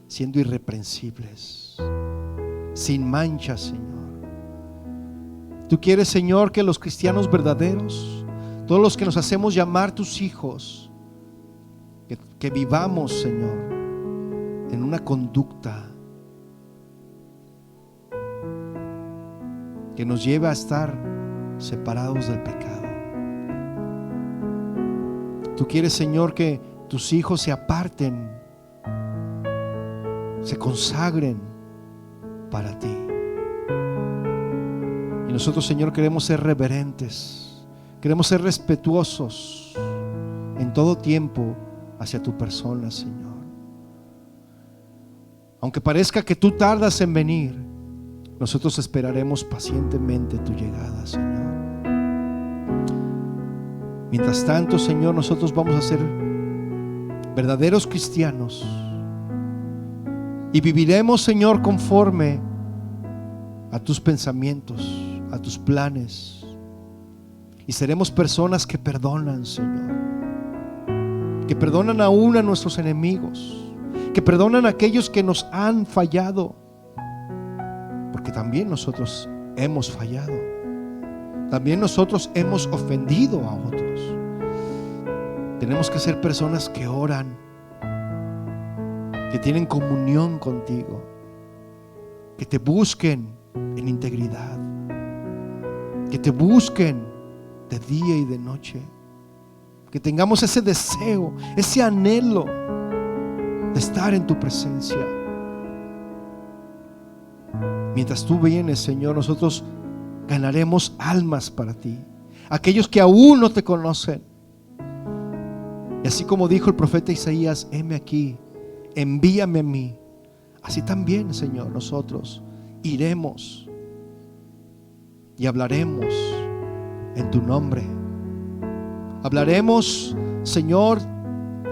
siendo irreprensibles, sin mancha, Señor. Tú quieres, Señor, que los cristianos verdaderos, todos los que nos hacemos llamar tus hijos, que vivamos, Señor, en una conducta que nos lleve a estar separados del pecado. Tú quieres, Señor, que tus hijos se aparten, se consagren para ti. Y nosotros, Señor, queremos ser reverentes, queremos ser respetuosos en todo tiempo hacia tu persona, Señor. Aunque parezca que tú tardas en venir, nosotros esperaremos pacientemente tu llegada, Señor. Mientras tanto, Señor, nosotros vamos a ser verdaderos cristianos y viviremos, Señor, conforme a tus pensamientos, a tus planes, y seremos personas que perdonan, Señor, que perdonan aún a nuestros enemigos, que perdonan a aquellos que nos han fallado, porque también nosotros hemos fallado, también nosotros hemos ofendido a otros. Tenemos que ser personas que oran, que tienen comunión contigo, que te busquen en integridad, que te busquen de día y de noche, que tengamos ese deseo, ese anhelo de estar en tu presencia. Mientras tú vienes, Señor, nosotros ganaremos almas para ti, aquellos que aún no te conocen. Y así como dijo el profeta Isaías, heme aquí, envíame a mí. Así también, Señor, nosotros iremos y hablaremos en tu nombre. Hablaremos, Señor,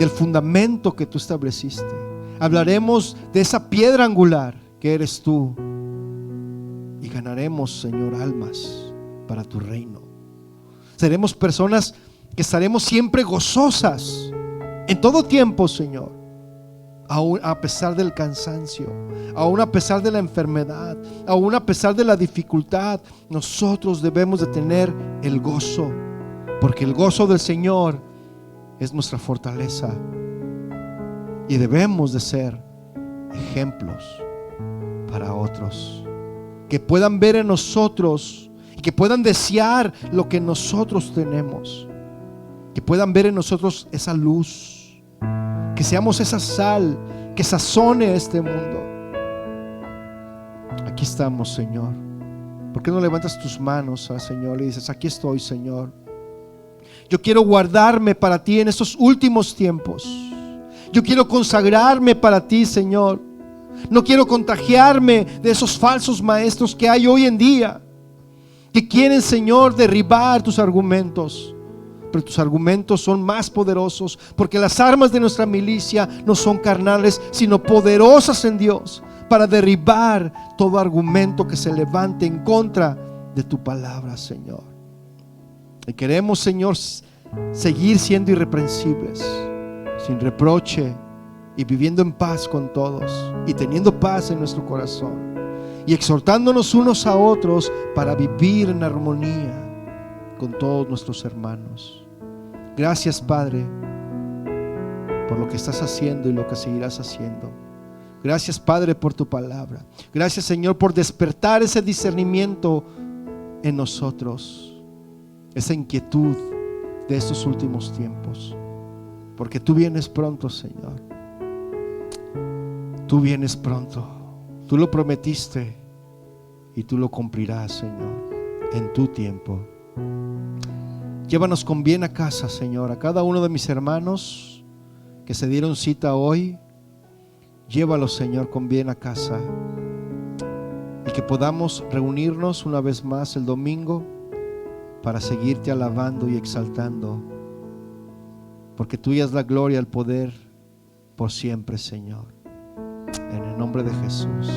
del fundamento que tú estableciste. Hablaremos de esa piedra angular que eres tú. Y ganaremos, Señor, almas para tu reino. Seremos personas que estaremos siempre gozosas en todo tiempo, Señor. Aún a pesar del cansancio, aún a pesar de la enfermedad, aún a pesar de la dificultad, nosotros debemos de tener el gozo, porque el gozo del Señor es nuestra fortaleza. Y debemos de ser ejemplos para otros, que puedan ver en nosotros y que puedan desear lo que nosotros tenemos, que puedan ver en nosotros esa luz, que seamos esa sal que sazone este mundo. Aquí estamos, Señor. ¿Por qué no levantas tus manos al Señor y dices: aquí estoy, Señor? Yo quiero guardarme para ti en estos últimos tiempos. Yo quiero consagrarme para ti, Señor. No quiero contagiarme de esos falsos maestros que hay hoy en día, que quieren, Señor, derribar tus argumentos. Pero tus argumentos son más poderosos, porque las armas de nuestra milicia no son carnales, sino poderosas en Dios, para derribar todo argumento que se levante en contra de tu palabra, Señor. Y queremos, Señor, seguir siendo irreprensibles, sin reproche, y viviendo en paz con todos, y teniendo paz en nuestro corazón, y exhortándonos unos a otros para vivir en armonía con todos nuestros hermanos. Gracias, Padre, por lo que estás haciendo y lo que seguirás haciendo. Gracias, Padre, por tu palabra. Gracias, Señor, por despertar ese discernimiento en nosotros, esa inquietud de estos últimos tiempos, porque tú vienes pronto, Señor. Tú vienes pronto. Tú lo prometiste y tú lo cumplirás, Señor, en tu tiempo. Llévanos con bien a casa, Señor. A cada uno de mis hermanos que se dieron cita hoy, llévalos, Señor, con bien a casa, y que podamos reunirnos una vez más el domingo para seguirte alabando y exaltando, porque tuya es la gloria, el poder por siempre, Señor. En el nombre de Jesús.